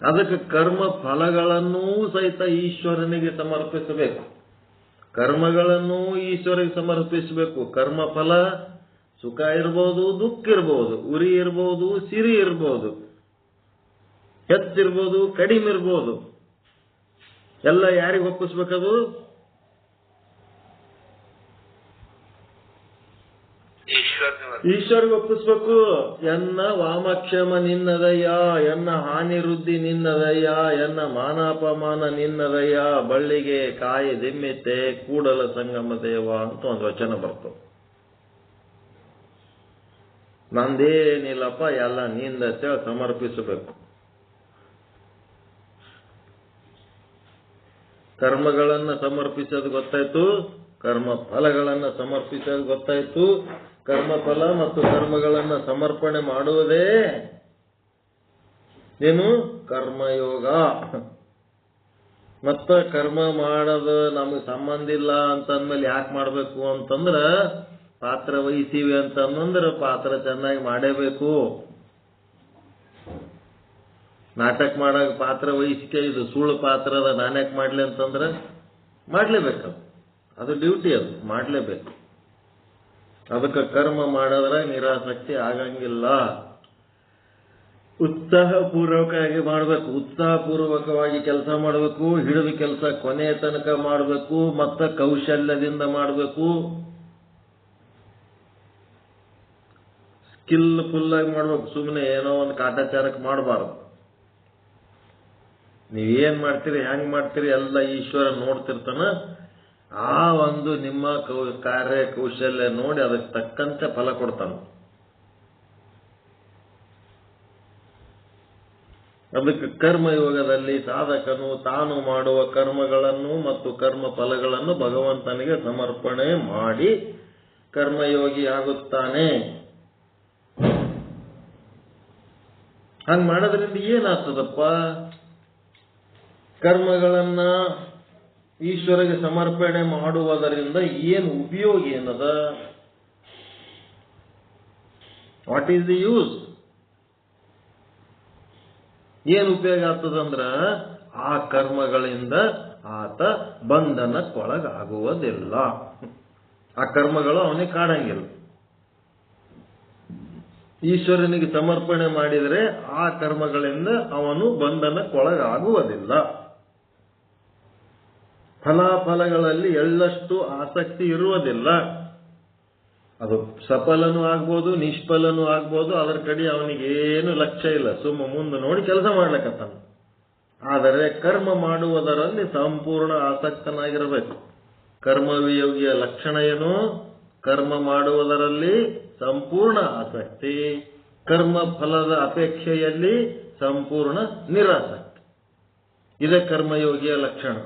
ಅದಕ್ಕೆ ಕರ್ಮ ಫಲಗಳನ್ನೂ ಸಹಿತ ಈಶ್ವರನಿಗೆ ಸಮರ್ಪಿಸಬೇಕು. ಕರ್ಮಗಳನ್ನೂ ಈಶ್ವರಿಗೆ ಸಮರ್ಪಿಸಬೇಕು. ಕರ್ಮ ಫಲ ಸುಖ ಇರ್ಬೋದು, ದುಃಖ ಇರ್ಬೋದು, ಉರಿ ಇರ್ಬೋದು, ಸಿರಿ ಇರ್ಬೋದು, ಹೆಚ್ಚಿರ್ಬೋದು, ಕಡಿಮೆ ಇರ್ಬೋದು, ಎಲ್ಲ ಯಾರಿಗೆ ಒಪ್ಪಿಸ್ಬೇಕದು? ಈಶ್ವರಿಗೆ ಒಪ್ಪಿಸ್ಬೇಕು. ಎನ್ನ ವಾಮಕ್ಷಮ ನಿನ್ನದಯ್ಯ, ಎನ್ನ ಹಾನಿ ವೃದ್ಧಿ ನಿನ್ನದಯ್ಯ, ಎನ್ನ ಮಾನಾಪಮಾನ ನಿನ್ನದಯ್ಯ, ಬಳ್ಳಿಗೆ ಕಾಯಿ ದಿಮ್ಮಿತೆ ಕೂಡಲ ಸಂಗಮ ದೇವ ಅಂತ ಒಂದು ವಚನ ಬರ್ತದೆ. ನಂದೇನಿಲ್ಲಪ್ಪ, ಎಲ್ಲ ನಿಂದತೆ ಸಮರ್ಪಿಸಬೇಕು. ಕರ್ಮಗಳನ್ನ ಸಮರ್ಪಿಸೋದು ಗೊತ್ತಾಯ್ತು, ಕರ್ಮ ಫಲಗಳನ್ನ ಸಮರ್ಪಿಸೋದು ಗೊತ್ತಾಯ್ತು. ಕರ್ಮ ಫಲ ಮತ್ತು ಕರ್ಮಗಳನ್ನ ಸಮರ್ಪಣೆ ಮಾಡುವುದೇ ಏನು? ಕರ್ಮಯೋಗ. ಮತ್ತ ಕರ್ಮ ಮಾಡೋದು ನಮಗೆ ಸಂಬಂಧ ಇಲ್ಲ ಅಂತಂದ್ಮೇಲೆ ಯಾಕೆ ಮಾಡ್ಬೇಕು ಅಂತಂದ್ರ, ಪಾತ್ರ ವಹಿಸೀವಿ ಅಂತಂದ್ರೆ ಪಾತ್ರ ಚೆನ್ನಾಗಿ ಮಾಡೇಬೇಕು. ನಾಟಕ ಮಾಡಾಗ ಪಾತ್ರ ವಹಿಸಿಕೆ ಇದು ಸುಳ್ಳು ಪಾತ್ರ ಅದ, ನಾನ್ಯಾಕೆ ಮಾಡ್ಲಿ ಅಂತಂದ್ರೆ ಮಾಡ್ಲೇಬೇಕು. ಅದು ಡ್ಯೂಟಿ, ಅದು ಮಾಡ್ಲೇಬೇಕು. ಅದಕ್ಕೆ ಕರ್ಮ ಮಾಡೋದ್ರ ನಿರಾಸಕ್ತಿ ಆಗಂಗಿಲ್ಲ. ಉತ್ಸಾಹಪೂರ್ವಕವಾಗಿ ಮಾಡಬೇಕು. ಉತ್ಸಾಹಪೂರ್ವಕವಾಗಿ ಕೆಲಸ ಮಾಡಬೇಕು. ಹಿಡಿದ ಕೆಲಸ ಕೊನೆಯ ತನಕ ಮಾಡಬೇಕು. ಮತ್ತ ಕೌಶಲ್ಯದಿಂದ ಮಾಡಬೇಕು. ಸ್ಕಿಲ್ಫುಲ್ ಆಗಿ ಮಾಡ್ಬೇಕು. ಸುಮ್ಮನೆ ಏನೋ ಒಂದು ಕಾಟಾಚಾರಕ್ಕೆ ಮಾಡಬಾರ್ದು. ನೀವೇನ್ ಮಾಡ್ತೀರಿ, ಹೆಂಗ್ ಮಾಡ್ತೀರಿ ಎಲ್ಲ ಈಶ್ವರ ನೋಡ್ತಿರ್ತಾನ. ಆ ಒಂದು ನಿಮ್ಮ ಕಾರ್ಯ ಕೌಶಲ್ಯ ನೋಡಿ ಅದಕ್ಕೆ ತಕ್ಕಂತೆ ಫಲ ಕೊಡ್ತಾನ. ಅದಕ್ಕೆ ಕರ್ಮಯೋಗದಲ್ಲಿ ಸಾಧಕನು ತಾನು ಮಾಡುವ ಕರ್ಮಗಳನ್ನು ಮತ್ತು ಕರ್ಮ ಫಲಗಳನ್ನು ಭಗವಂತನಿಗೆ ಸಮರ್ಪಣೆ ಮಾಡಿ ಕರ್ಮಯೋಗಿ ಆಗುತ್ತಾನೆ. ಹಂಗ್ ಮಾಡೋದ್ರಿಂದ ಏನಾಗ್ತದಪ್ಪ? ಕರ್ಮಗಳನ್ನ ಈಶ್ವರಿಗೆ ಸಮರ್ಪಣೆ ಮಾಡುವುದರಿಂದ ಏನು ಉಪಯೋಗ ಏನದ? What is the use? ಏನು ಉಪಯೋಗ ಆಗ್ತದಂದ್ರ ಆ ಕರ್ಮಗಳಿಂದ ಆತ ಬಂಧನಕ್ಕೊಳಗಾಗುವುದಿಲ್ಲ. ಆ ಕರ್ಮಗಳು ಅವನಿಗೆ ಕಾಡಂಗಿಲ್ಲ. ಈಶ್ವರನಿಗೆ ಸಮರ್ಪಣೆ ಮಾಡಿದರೆ ಆ ಕರ್ಮಗಳಿಂದ ಅವನು ಬಂಧನಕ್ಕೊಳಗಾಗುವುದಿಲ್ಲ. ಫಲಾಫಲಗಳಲ್ಲಿ ಎಳ್ಳಷ್ಟು ಆಸಕ್ತಿ ಇರುವುದಿಲ್ಲ. ಅದು ಸಫಲನೂ ಆಗ್ಬೋದು, ನಿಷ್ಫಲನೂ ಆಗ್ಬೋದು. ಅದರ ಕಡೆ ಅವನಿಗೇನು ಲಕ್ಷ್ಯ ಇಲ್ಲ, ಸುಮ್ಮ ಮುಂದೆ ನೋಡಿ ಕೆಲಸ ಮಾಡ್ಲಿಕ್ಕತ್ತಾನ. ಆದರೆ ಕರ್ಮ ಮಾಡುವುದರಲ್ಲಿ ಸಂಪೂರ್ಣ ಆಸಕ್ತನಾಗಿರಬೇಕು. ಕರ್ಮಯೋಗಿಯ ಲಕ್ಷಣ ಏನು? ಕರ್ಮ ಮಾಡುವುದರಲ್ಲಿ ಸಂಪೂರ್ಣ ಆಸಕ್ತಿ, ಕರ್ಮ ಫಲದ ಅಪೇಕ್ಷೆಯಲ್ಲಿ ಸಂಪೂರ್ಣ ನಿರಾಸಕ್ತಿ. ಇದೇ ಕರ್ಮಯೋಗಿಯ ಲಕ್ಷಣ.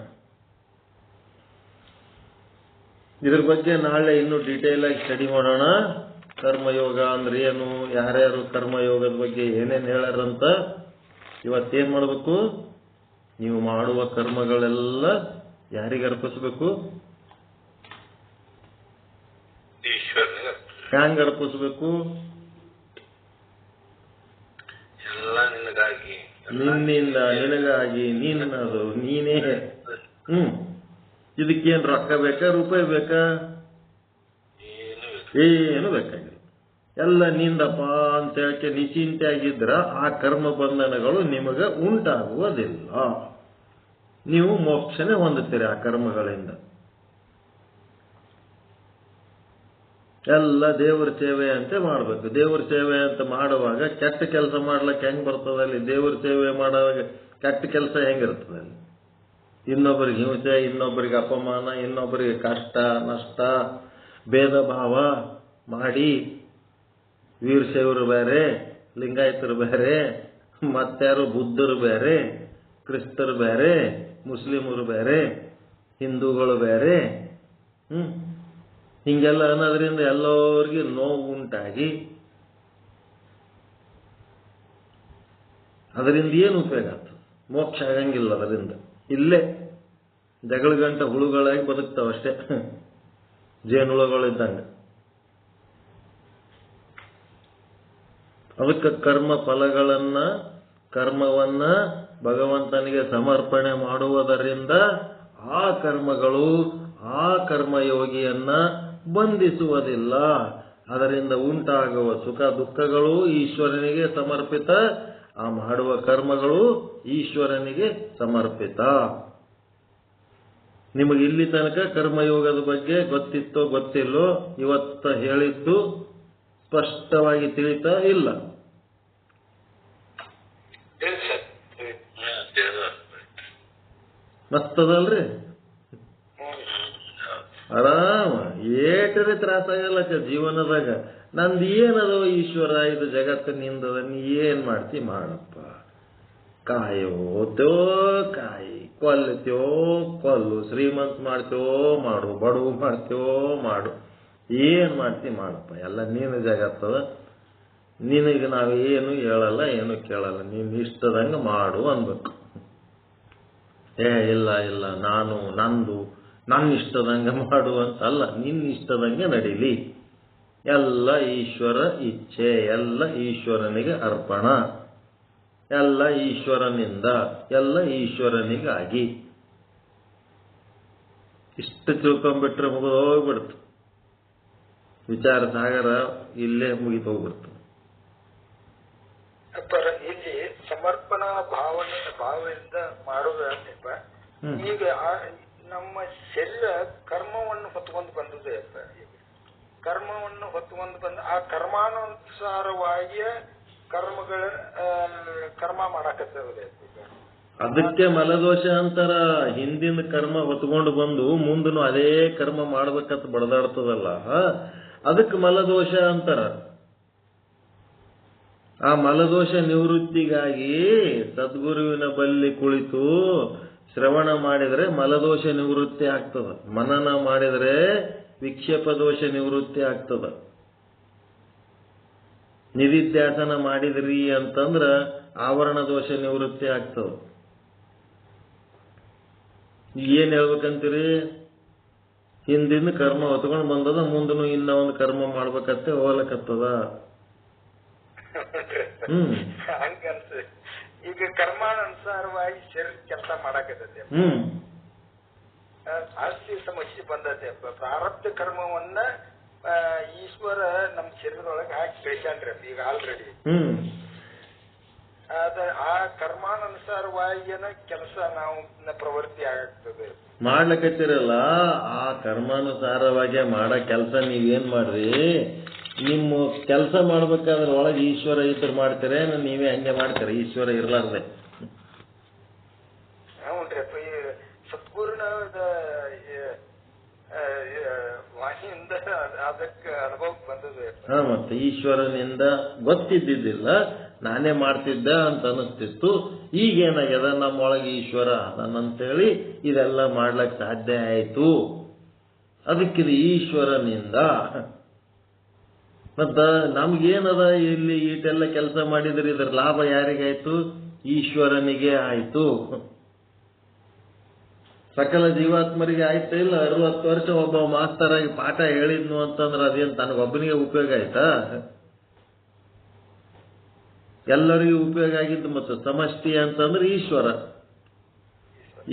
ಇದ್ರ ಬಗ್ಗೆ ನಾಳೆ ಇನ್ನೂ ಡೀಟೇಲ್ ಆಗಿ ಸ್ಟಡಿ ಮಾಡೋಣ. ಕರ್ಮಯೋಗ ಅಂದ್ರೆ ಏನು, ಯಾರ್ಯಾರು ಕರ್ಮಯೋಗದ ಬಗ್ಗೆ ಏನೇನು ಹೇಳ್ಯಾರಂತ. ಇವತ್ತೇನ್ ಮಾಡಬೇಕು, ನೀವು ಮಾಡುವ ಕರ್ಮಗಳೆಲ್ಲ ಯಾರಿಗೆ ಅರ್ಪಿಸ್ಬೇಕು, ಹ್ಯಾಂಗ ಅರ್ಪಿಸ್ಬೇಕು? ಎಲ್ಲ ನಿನಗಾಗಿ, ನಿನ್ನಿಂದ ನಿನಗಾಗಿ, ನಿನ್ನದು ನೀನೇ. ಇದಕ್ಕೇನು ರೊಕ್ಕ ಬೇಕಾ, ರೂಪಾಯಿ ಬೇಕಾ? ಏನು ಬೇಕಾಗಿಲ್ಲ. ಎಲ್ಲ ನಿಂದಪ್ಪ ಅಂತ ಹೇಳಕ್ಕೆ ನಿಶ್ಚಿಂತೆ ಆಗಿದ್ರ ಆ ಕರ್ಮ ಬಂಧನಗಳು ನಿಮಗೆ ಉಂಟಾಗುವುದಿಲ್ಲ. ನೀವು ಮೋಕ್ಷನೇ ಹೊಂದುತ್ತೀರಿ ಆ ಕರ್ಮಗಳಿಂದ. ಎಲ್ಲ ದೇವರ ಸೇವೆ ಅಂತ ಮಾಡಬೇಕು. ದೇವರ ಸೇವೆ ಅಂತ ಮಾಡುವಾಗ ಕೆಟ್ಟ ಕೆಲಸ ಮಾಡ್ಲಿಕ್ಕೆ ಹೆಂಗ್ ಬರ್ತದಲ್ಲಿ? ದೇವರ ಸೇವೆ ಮಾಡುವಾಗ ಕೆಟ್ಟ ಕೆಲಸ ಹೆಂಗಿರ್ತದಲ್ಲಿ? ಇನ್ನೊಬ್ಬರಿಗೆ ಹಿಂಸೆ, ಇನ್ನೊಬ್ಬರಿಗೆ ಅಪಮಾನ, ಇನ್ನೊಬ್ಬರಿಗೆ ಕಷ್ಟ ನಷ್ಟ, ಭೇದ ಭಾವ ಮಾಡಿ, ವೀರಶೈವರು ಬೇರೆ, ಲಿಂಗಾಯತರು ಬೇರೆ, ಮತ್ತಾರು ಬುದ್ಧರು ಬೇರೆ, ಕ್ರಿಸ್ತರು ಬೇರೆ, ಮುಸ್ಲಿಮರು ಬೇರೆ, ಹಿಂದೂಗಳು ಬೇರೆ, ಹಿಂಗೆಲ್ಲ ಅನ್ನೋದ್ರಿಂದ ಎಲ್ಲರಿಗೂ ನೋವು ಉಂಟಾಗಿ ಅದರಿಂದ ಏನು ಉಪಯೋಗ ಆಗ್ತದೆ? ಮೋಕ್ಷ ಆಗಂಗಿಲ್ಲ ಅದರಿಂದ. ಇಲ್ಲೇ ಜಗಳ ಗಂಟ ಹುಳುಗಳಾಗಿ ಬದುಕ್ತಾವಷ್ಟೇ, ಜೇನುಳುಗಳಿದ್ದಂಗೆ. ಅದಕ್ಕೆ ಕರ್ಮ ಫಲಗಳನ್ನ, ಕರ್ಮವನ್ನ ಭಗವಂತನಿಗೆ ಸಮರ್ಪಣೆ ಮಾಡುವುದರಿಂದ ಆ ಕರ್ಮಗಳು ಆ ಕರ್ಮಯೋಗಿಯನ್ನ ಬಂಧಿಸುವುದಿಲ್ಲ. ಅದರಿಂದ ಉಂಟಾಗುವ ಸುಖ ದುಃಖಗಳು ಈಶ್ವರನಿಗೆ ಸಮರ್ಪಿತ, ಆ ಮಾಡುವ ಕರ್ಮಗಳು ಈಶ್ವರನಿಗೆ ಸಮರ್ಪಿತ. ನಿಮಗೆ ಇಲ್ಲಿ ತನಕ ಕರ್ಮಯೋಗದ ಬಗ್ಗೆ ಗೊತ್ತಿತ್ತೋ ಗೊತ್ತಿಲ್ಲೋ, ಇವತ್ತ ಹೇಳಿದ್ದು ಸ್ಪಷ್ಟವಾಗಿ ತಿಳಿತಾ ಇಲ್ಲ. ಮಸ್ತದಲ್ರಿ? ಆರಾಮ ಏಟರೇ ತ್ರಾಸಾಗಲ್ಲ ಜೀವನದಾಗ. ನಂದು ಏನದೋ ಈಶ್ವರ, ಇದು ಜಗತ್ತು ನಿಂದದ, ನೀ ಏನ್ ಮಾಡ್ತಿ ಮಾಡಪ್ಪ. ಕಾಯೋತೋ ಕಾಯಿ, ಕೊಲ್ತೋ ಕೊಲ್ಲು, ಶ್ರೀಮಂತ ಮಾಡ್ತೇವೋ ಮಾಡು, ಬಡವು ಮಾಡ್ತೇವೋ ಮಾಡು, ಏನ್ ಮಾಡ್ತಿ ಮಾಡಪ್ಪ. ಎಲ್ಲ ನೀನು ಜಗತ್ತದ, ನಿನಗೆ ನಾವೇನು ಹೇಳಲ್ಲ, ಏನು ಕೇಳಲ್ಲ, ನೀನು ಇಷ್ಟದಂಗೆ ಮಾಡು ಅನ್ಬೇಕು. ಇಲ್ಲ ಇಲ್ಲ ನಾನು ನಂದು ನನ್ನ ಇಷ್ಟದಂಗೆ ಮಾಡು ಅಂತಲ್ಲ, ನಿನ್ನ ಇಷ್ಟದಂಗೆ ನಡೀಲಿ. ಎಲ್ಲ ಈಶ್ವರ ಇಚ್ಛೆ, ಎಲ್ಲ ಈಶ್ವರನಿಗೆ ಅರ್ಪಣ, ಎಲ್ಲ ಈಶ್ವರನಿಂದ, ಎಲ್ಲ ಈಶ್ವರನಿಗಾಗಿ. ಇಷ್ಟು ತಿಳ್ಕೊಂಡ್ಬಿಟ್ರೆ ಮುಗಿದು ಹೋಗ್ಬಿಡ್ತು. ವಿಚಾರ ಸಾಗರ ಇಲ್ಲೇ ಮುಗಿದು ಹೋಗ್ಬಿಡ್ತು. ಇಲ್ಲಿ ಸಮರ್ಪಣಾ ಭಾವದಿಂದ ಮಾಡುವುದಪ್ಪ. ಈಗ ನಮ್ಮ ಶರೀರ ಕರ್ಮವನ್ನು ಹೊತ್ಕೊಂಡು ಬಂದದೆ ಅಪ್ಪ. ಕರ್ಮವನ್ನು ಹೊತ್ಕೊಂಡು ಬಂದ ಆ ಕರ್ಮಾನುಸಾರವಾಗಿ ಕರ್ಮ ಮಾಡಾಕತ್ತದ. ಅದಕ್ಕೆ ಮಲದೋಷ ಅಂತಾರ. ಹಿಂದಿನ ಕರ್ಮ ಹೊತ್ಕೊಂಡು ಬಂದು ಮುಂದನು ಅದೇ ಕರ್ಮ ಮಾಡ್ಬೇಕಂತ ಬಡದಾಡ್ತದಲ್ಲ, ಅದಕ್ಕೆ ಮಲದೋಷ ಅಂತಾರ. ಆ ಮಲದೋಷ ನಿವೃತ್ತಿಗಾಗಿ ಸದ್ಗುರುವಿನ ಬಳಿ ಕುಳಿತು ಶ್ರವಣ ಮಾಡಿದರೆ ಮಲದೋಷ ನಿವೃತ್ತಿ ಆಗ್ತದ. ಮನನ ಮಾಡಿದರೆ ವಿಕ್ಷೇಪ ದೋಷ ನಿವೃತ್ತಿ ಆಗ್ತದ. ನಿಧಿಧ್ಯಾಸನ ಮಾಡಿದ್ರಿ ಅಂತಂದ್ರ ಆವರಣ ದೋಷ ನಿವೃತ್ತಿ ಆಗ್ತದ. ಏನ್ ಹೇಳ್ಬೇಕಂತೀರಿ? ಹಿಂದಿನ ಕರ್ಮ ಹೊತ್ಕೊಂಡು ಬಂದದ, ಮುಂದನು ಇನ್ನ ಒಂದು ಕರ್ಮ ಮಾಡ್ಬೇಕತ್ತೆ ಹೋಗ್ಲಕತ್ತದ. ಈಗ ಕರ್ಮಾನುಸಾರವಾಗಿ ಶರೀರ ಕೆಲಸ ಮಾಡಾಕತ್ತೈತಿ. ಆಸ್ತಿ ಸಮಸ್ಯೆ ಬಂದೈತೆ. ಪ್ರಾರಬ್ಧ ಕರ್ಮವನ್ನ ಈಶ್ವರ ನಮ್ಮ ಶರೀರದೊಳಗೆ ಹಾಕಿ ಬೆಳೆಸ್ಯಾನ್ರಿ ಈಗ ಆಲ್ರೆಡಿ. ಆ ಕರ್ಮಾನುಸಾರವಾಗಿನ ಕೆಲಸ ನಾವು ಪ್ರವೃತ್ತಿ ಆಗ್ತದೆ. ಮಾಡ್ಲಕತ್ತಿರಲ್ಲ, ಆ ಕರ್ಮಾನುಸಾರವಾಗಿ ಮಾಡೋ ಕೆಲಸ ನೀವೇನ್ ಮಾಡ್ರಿ? ನಿಮ್ಮ ಕೆಲಸ ಮಾಡ್ಬೇಕಾದ್ರೆ ಒಳಗೆ ಈಶ್ವರ ಇದ್ರು ಮಾಡ್ತೀರ, ನೀವೇ ಹಂಗೆ ಮಾಡ್ತೀರ ಈಶ್ವರ ಇರ್ಲಾರ್ದೆ? ಹೌನ್ರಿ, ಸದ್ಗುರುನ ವಾಣಿಯಿಂದ ಅದಕ್ಕೆ ಅನುಭವಕ್ಕೆ ಬಂದದ. ಹೌದು. ಮತ್ತೆ ಈಶ್ವರನಿಂದ ಗೊತ್ತಿದ್ದಿದ್ದಿಲ್ಲ, ನಾನೇ ಮಾಡ್ತಿದ್ದೆ ಅಂತ ಅನಿಸ್ತಿತ್ತು. ಈಗೇನಾಗ್ಯದ, ನಮ್ಮೊಳಗೆ ಈಶ್ವರ ಅದನ್ನಂತೇಳಿ ಇದೆಲ್ಲ ಮಾಡ್ಲಕ್ ಸಾಧ್ಯ ಆಯ್ತು. ಅದಕ್ಕಿದು ಈಶ್ವರನಿಂದ. ಮತ್ತ ನಮ್ಗೇನದ ಇಲ್ಲಿ ಈಟೆಲ್ಲ ಕೆಲಸ ಮಾಡಿದ್ರೆ ಇದ್ರ ಲಾಭ ಯಾರಿಗಾಯ್ತು? ಈಶ್ವರನಿಗೆ ಆಯ್ತು. ಸಕಲ ಜೀವಾತ್ಮರಿಗೆ ಆಯ್ತಾ ಇಲ್ಲ? 60 ವರ್ಷ ಒಬ್ಬ ಮಾಸ್ತರ್ ಆಗಿ ಪಾಠ ಹೇಳಿದ್ನು ಅಂತಂದ್ರೆ ಅದೇನು ತನಗೊಬ್ಬನಿಗೆ ಉಪಯೋಗ ಆಯ್ತಾ? ಎಲ್ಲರಿಗೂ ಉಪಯೋಗ ಆಗಿದ್ದು. ಮತ್ತು ಸಮಷ್ಟಿ ಅಂತಂದ್ರೆ ಈಶ್ವರ.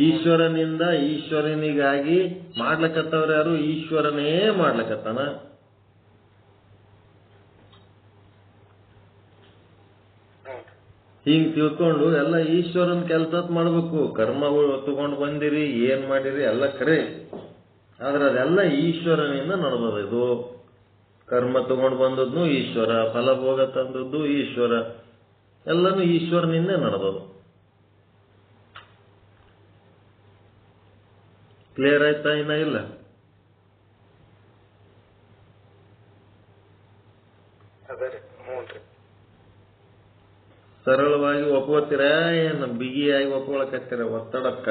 ಈಶ್ವರನಿಂದ ಈಶ್ವರನಿಗಾಗಿ ಮಾಡ್ಲಕತ್ತವ್ರು ಯಾರು? ಈಶ್ವರನೇ ಮಾಡ್ಲಕತ್ತಾನ. ಹಿಂಗ್ ತಿಳ್ಕೊಂಡು ಎಲ್ಲ ಈಶ್ವರನ್ ಕೆಲಸ ಮಾಡ್ಬೇಕು. ಕರ್ಮಗಳು ತಗೊಂಡು ಬಂದಿರಿ, ಏನ್ ಮಾಡಿರಿ ಎಲ್ಲ ಖರೆ, ಆದ್ರೆ ಅದೆಲ್ಲ ಈಶ್ವರನಿಂದ ನಡೆದದ. ಇದು ಕರ್ಮ ತಗೊಂಡು ಬಂದದ್ದು ಈಶ್ವರ, ಫಲಭೋಗ ತಂದದ್ದು ಈಶ್ವರ, ಎಲ್ಲನೂ ಈಶ್ವರನಿಂದ ನಡೆದದು. ಕ್ಲಿಯರ್ ಆಯ್ತಾ? ಇನ್ನ ಇಲ್ಲ? ಸರಳವಾಗಿ ಒಪ್ಕೋತೀರ ಏನ್ ಬಿಗಿಯಾಗಿ ಒಪ್ಕೊಳಕತ್ತೀರ ಒತ್ತಡಕ್ಕ?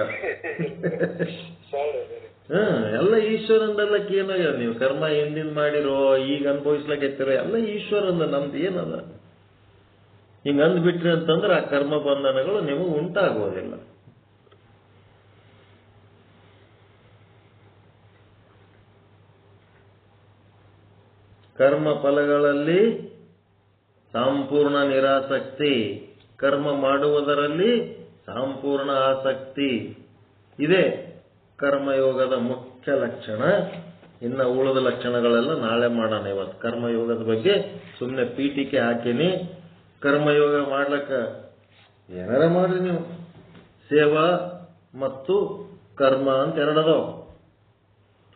ಎಲ್ಲ ಈಶ್ವರಂದಲ್ಲಕ್ಕೆ ಏನಾಗ್ಯಾವ? ನೀವು ಕರ್ಮ ಹಿಂದಿನ ಮಾಡಿರೋ, ಈಗ ಅನುಭವಿಸ್ಲಕತ್ತೀರೋ, ಎಲ್ಲ ಈಶ್ವರಂದ. ನಮ್ದು ಏನದ? ಹಿಂಗ ಅಂದ್ಬಿಟ್ರಿ ಅಂತಂದ್ರೆ ಆ ಕರ್ಮ ಬಂಧನಗಳು ನಿಮಗೆ ಉಂಟಾಗೋದಿಲ್ಲ. ಕರ್ಮ ಫಲಗಳಲ್ಲಿ ಸಂಪೂರ್ಣ ನಿರಾಸಕ್ತಿ, ಕರ್ಮ ಮಾಡುವುದರಲ್ಲಿ ಸಂಪೂರ್ಣ ಆಸಕ್ತಿ. ಇದೇ ಕರ್ಮಯೋಗದ ಮುಖ್ಯ ಲಕ್ಷಣ. ಇನ್ನು ಉಳಿದ ಲಕ್ಷಣಗಳೆಲ್ಲ ನಾಳೆ ಮಾಡೋಣ. ಇವತ್ತು ಕರ್ಮಯೋಗದ ಬಗ್ಗೆ ಸುಮ್ಮನೆ ಪೀಠಿಕೆ ಹಾಕಿನಿ. ಕರ್ಮಯೋಗ ಮಾಡ್ಲಕ್ಕ ಏನಾರ ಮಾಡ್ರಿ ನೀವು. ಸೇವಾ ಮತ್ತು ಕರ್ಮ ಅಂತ ಎರಡದಾವ.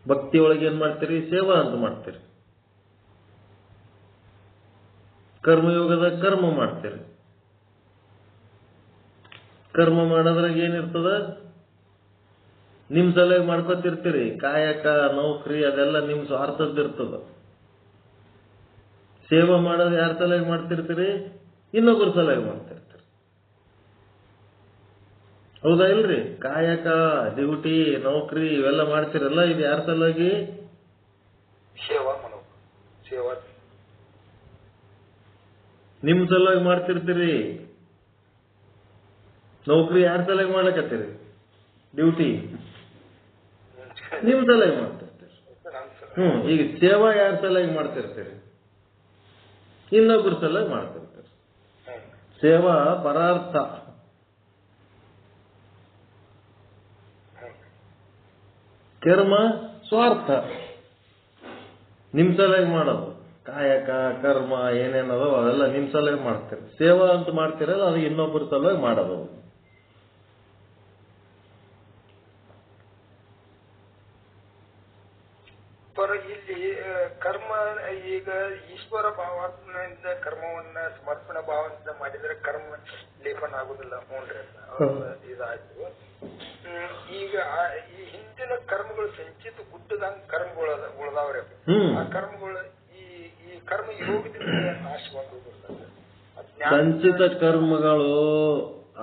ಭಕ್ತಿ ಒಳಗೆ ಏನ್ ಮಾಡ್ತೀರಿ? ಸೇವಾ ಅಂತ ಮಾಡ್ತೀರಿ. ಕರ್ಮಯೋಗದ ಕರ್ಮ ಮಾಡ್ತೀರಿ. ಕರ್ಮ ಮಾಡೋದ್ರಾಗ ಏನಿರ್ತದ? ನಿಮ್ ಸಲುವಾಗಿ ಮಾಡ್ಕೊತಿರ್ತೀರಿ. ಕಾಯಕ, ನೌಕರಿ ಅದೆಲ್ಲ ನಿಮ್ ಸ್ವಾರ್ಥದ್ದಿರ್ತದ. ಸೇವಾ ಮಾಡೋದು ಯಾರ ಸಲುವಾಗಿ ಮಾಡ್ತಿರ್ತೀರಿ? ಇನ್ನೊಬ್ಬರ ಸಲುವಾಗಿ ಮಾಡ್ತಿರ್ತೀರಿ. ಹೌದಾ ಇಲ್ರಿ? ಕಾಯಕ, ಡ್ಯೂಟಿ, ನೌಕರಿ ಇವೆಲ್ಲ ಮಾಡ್ತಿರಲ್ಲ, ಇದು ಯಾರ ಸಲುವಾಗಿ? ಸೇವಾ ಮಾಡೋದು. ಸೇವಾ ನಿಮ್ ಸಲುವಾಗಿ ಮಾಡ್ತಿರ್ತೀರಿ. ನೌಕರಿ ಯಾರ ಸಲುವಾಗಿ ಮಾಡ್ಲಕತ್ತೀರಿ? ಡ್ಯೂಟಿ ನಿಮ್ ಸಲುವಾಗಿ ಮಾಡ್ತಿರ್ತೀರಿ. ಈಗ ಸೇವಾ ಯಾರ ಸಲುವಾಗಿ ಮಾಡ್ತಿರ್ತೀರಿ? ಇನ್ನೊಬ್ಬರ ಸಲುವಾಗಿ ಮಾಡ್ತಿರ್ತೀರಿ. ಸೇವಾ ಪರಾರ್ಥ, ಕರ್ಮ ಸ್ವಾರ್ಥ. ನಿಮ್ ಸಲುವಾಗಿ ಮಾಡೋದು ಕಾಯಕ, ಕರ್ಮ ಏನೇನದೋ ಅವೆಲ್ಲ ನಿಮ್ ಸಲುವಾಗಿ ಮಾಡ್ತೀರಿ. ಸೇವಾ ಅಂತ ಮಾಡ್ತಿರಲ್ಲ, ಅದು ಇನ್ನೊಬ್ಬರ ಸಲುವಾಗಿ ಮಾಡೋದು. ಇಲ್ಲಿ ಕರ್ಮ ಈಗ ಈಶ್ವರ ಭಾವಾತ್ಮನಿಂದ ಕರ್ಮವನ್ನ ಸಮರ್ಪಣಾ ಭಾವದಿಂದ ಮಾಡಿದ್ರೆ ಕರ್ಮ ಲೇಪನ ಆಗುದಿಲ್ಲ. ಇದಾಯ್ತು. ಈಗ ಈ ಹಿಂದಿನ ಕರ್ಮಗಳು ಸಂಚಿತ ಗುಡ್ಡದಂಗ ಕರ್ಮಗಳು ಉಳ್ದಾವ್ರೆ. ಆ ಕರ್ಮಗಳು ಈ ಕರ್ಮ ಯೋಗದಿಂದ ನಾಶವಾಗುವುದಿಲ್ಲ. ಸಂಚಿತ ಕರ್ಮಗಳು,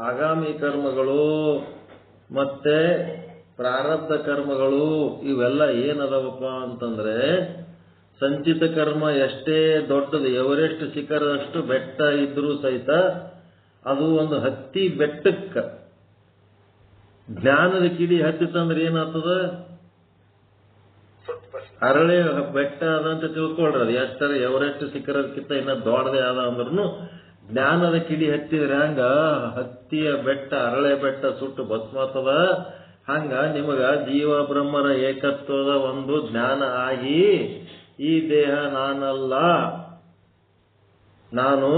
ಆಗಾಮಿ ಕರ್ಮಗಳು ಮತ್ತೆ ಪ್ರಾರಬ್ಧ ಕರ್ಮಗಳು ಇವೆಲ್ಲ ಏನದವಪ್ಪ ಅಂತಂದ್ರೆ, ಸಂಚಿತ ಕರ್ಮ ಎಷ್ಟೇ ದೊಡ್ಡದು, ಎವರೆಸ್ಟ್ ಶಿಖರದಷ್ಟು ಬೆಟ್ಟ ಇದ್ರೂ ಸಹಿತ ಅದು ಒಂದು ಹತ್ತಿ ಬೆಟ್ಟಕ್ಕ ಜ್ಞಾನದ ಕಿಡಿ ಹತ್ತಿತ್ತಂದ್ರೆ ಏನಾಗ್ತದ? ಅರಳೆ ಬೆಟ್ಟ ಅದಂತ ತಿಳ್ಕೊಳ್ರಿ. ಅದು ಎಷ್ಟರ ಎವರೆಸ್ಟ್ ಶಿಖರಕ್ಕಿಂತ ಇನ್ನ ದೊಡ್ಡದೇ ಆದ ಅಂದ್ರೂ ಜ್ಞಾನದ ಕಿಡಿ ಹತ್ತಿದ್ರೆ ಹಂಗ ಹತ್ತಿಯ ಬೆಟ್ಟ, ಅರಳೆ ಬೆಟ್ಟ ಸುಟ್ಟು ಭಸ್ಮಾತದ. ಹಂಗ ನಿಮಗ ಜೀವ ಬ್ರಹ್ಮರ ಏಕತ್ವದ ಒಂದು ಜ್ಞಾನ ಆಗಿ, ಈ ದೇಹ ನಾನಲ್ಲ, ನಾನು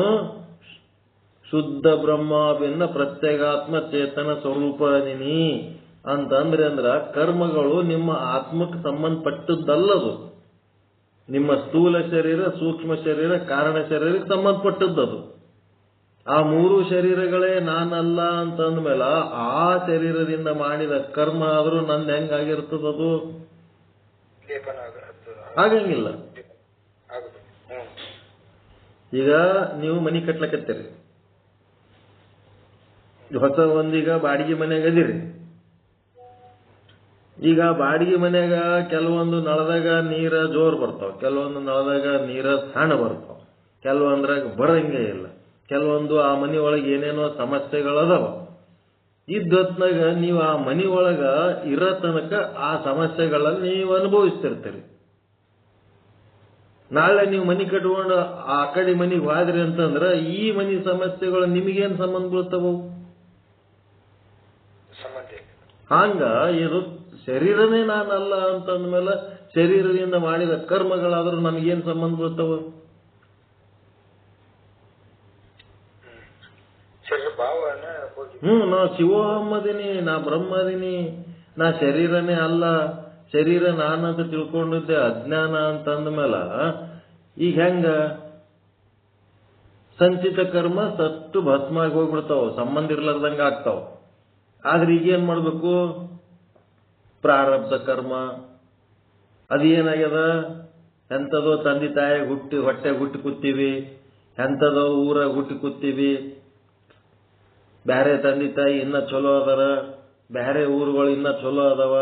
ಶುದ್ಧ ಬ್ರಹ್ಮಾಭಿನ್ನ ಪ್ರತ್ಯೇಗಾತ್ಮ ಚೇತನ ಸ್ವರೂಪದಿನಿ ಅಂತಂದ್ರೆ ಕರ್ಮಗಳು ನಿಮ್ಮ ಆತ್ಮಕ್ಕೆ ಸಂಬಂಧಪಟ್ಟದ್ದಲ್ಲದು. ನಿಮ್ಮ ಸ್ಥೂಲ ಶರೀರ, ಸೂಕ್ಷ್ಮ ಶರೀರ, ಕಾರಣ ಶರೀರಕ್ಕೆ ಸಂಬಂಧಪಟ್ಟದ್ದದು. ಆ ಮೂರು ಶರೀರಗಳೇ ನಾನಲ್ಲ ಅಂತಂದ್ಮೇಲೆ ಆ ಶರೀರದಿಂದ ಮಾಡಿದ ಕರ್ಮ ಆದ್ರೂ ನಂದು ಹೆಂಗಾಗಿರ್ತದದು? ಆಗಂಗಿಲ್ಲ. ಈಗ ನೀವು ಮನಿ ಕಟ್ಲಕತ್ತೀರಿ, ಹೊಸ ಒಂದೀಗ ಬಾಡಿಗೆ ಮನೆಯಾಗ ಅದಿರಿ. ಈಗ ಬಾಡಿಗೆ ಮನೆಯಾಗ ಕೆಲವೊಂದು ನಳದಾಗ ನೀರ ಜೋರ್ ಬರ್ತಾವ, ಕೆಲವೊಂದು ನಳದಾಗ ನೀರ ಸಣ್ಣ ಬರ್ತಾವ, ಕೆಲವೊಂದ್ರಾಗ ಬರಂಗೇ ಇಲ್ಲ, ಕೆಲವೊಂದು ಆ ಮನಿ ಒಳಗೆ ಏನೇನೋ ಸಮಸ್ಯೆಗಳದಾವ. ಇದ್ದೊತ್ನಾಗ ನೀವು ಆ ಮನಿ ಒಳಗ ಇರೋ ತನಕ ಆ ಸಮಸ್ಯೆಗಳನ್ನ ನೀವು ಅನುಭವಿಸ್ತಿರ್ತೀರಿ. ನಾಳೆ ನೀವು ಮನಿ ಕಟ್ಕೊಂಡು ಆ ಕಡೆ ಮನಿಗೆ ಹೋದ್ರಿ ಅಂತಂದ್ರ ಈ ಮನಿ ಸಮಸ್ಯೆಗಳು ನಿಮಗೇನ್ ಸಂಬಂಧ ಬೀಳ್ತಾವ? ಹಂಗ ಇದು ಶರೀರನೇ ನಾನಲ್ಲ ಅಂತಂದ್ಮೇಲೆ ಶರೀರದಿಂದ ಮಾಡಿದ ಕರ್ಮಗಳಾದ್ರೂ ನಮಗೇನ್ ಸಂಬಂಧ ಬೀಳ್ತಾವ? ನಾ ಶಿವೋಹಂ ಅದೀನಿ, ನಾ ಬ್ರಹ್ಮ ಅದೀನಿ, ನಾ ಶರೀರನೇ ಅಲ್ಲ, ಶರೀರ ನಾನಂತ ತಿಳ್ಕೊಂಡಿದ್ದೆ ಅಜ್ಞಾನ ಅಂತಂದ್ಮೇಲ ಈಗ ಹೆಂಗ ಸಂಚಿತ ಕರ್ಮ ಸತ್ತು ಭಸ್ಮಾಗಿ ಹೋಗ್ಬಿಡ್ತಾವ, ಸಂಬಂಧ ಇರ್ಲಾರ್ದಂಗ ಆಗ್ತಾವ. ಆದ್ರೆ ಈಗೇನ್ ಮಾಡ್ಬೇಕು? ಪ್ರಾರಬ್ಧ ಕರ್ಮ ಅದೇನಾಗ್ಯದ, ಎಂಥದೋ ತಂದೆ ತಾಯಿಗೆ ಹೊಟ್ಟೆಗೆ ಹುಟ್ಟಿ ಕೂತೀವಿ, ಎಂಥದೋ ಊರಾಗ ಹುಟ್ಟಿ ಕೂತೀವಿ, ಬ್ಯಾರೆ ತಂದೆ ತಾಯಿ ಇನ್ನ ಚಲೋ ಅದಾರ, ಬ್ಯಾರೆ ಊರುಗಳು ಇನ್ನ ಚಲೋ ಅದಾವ,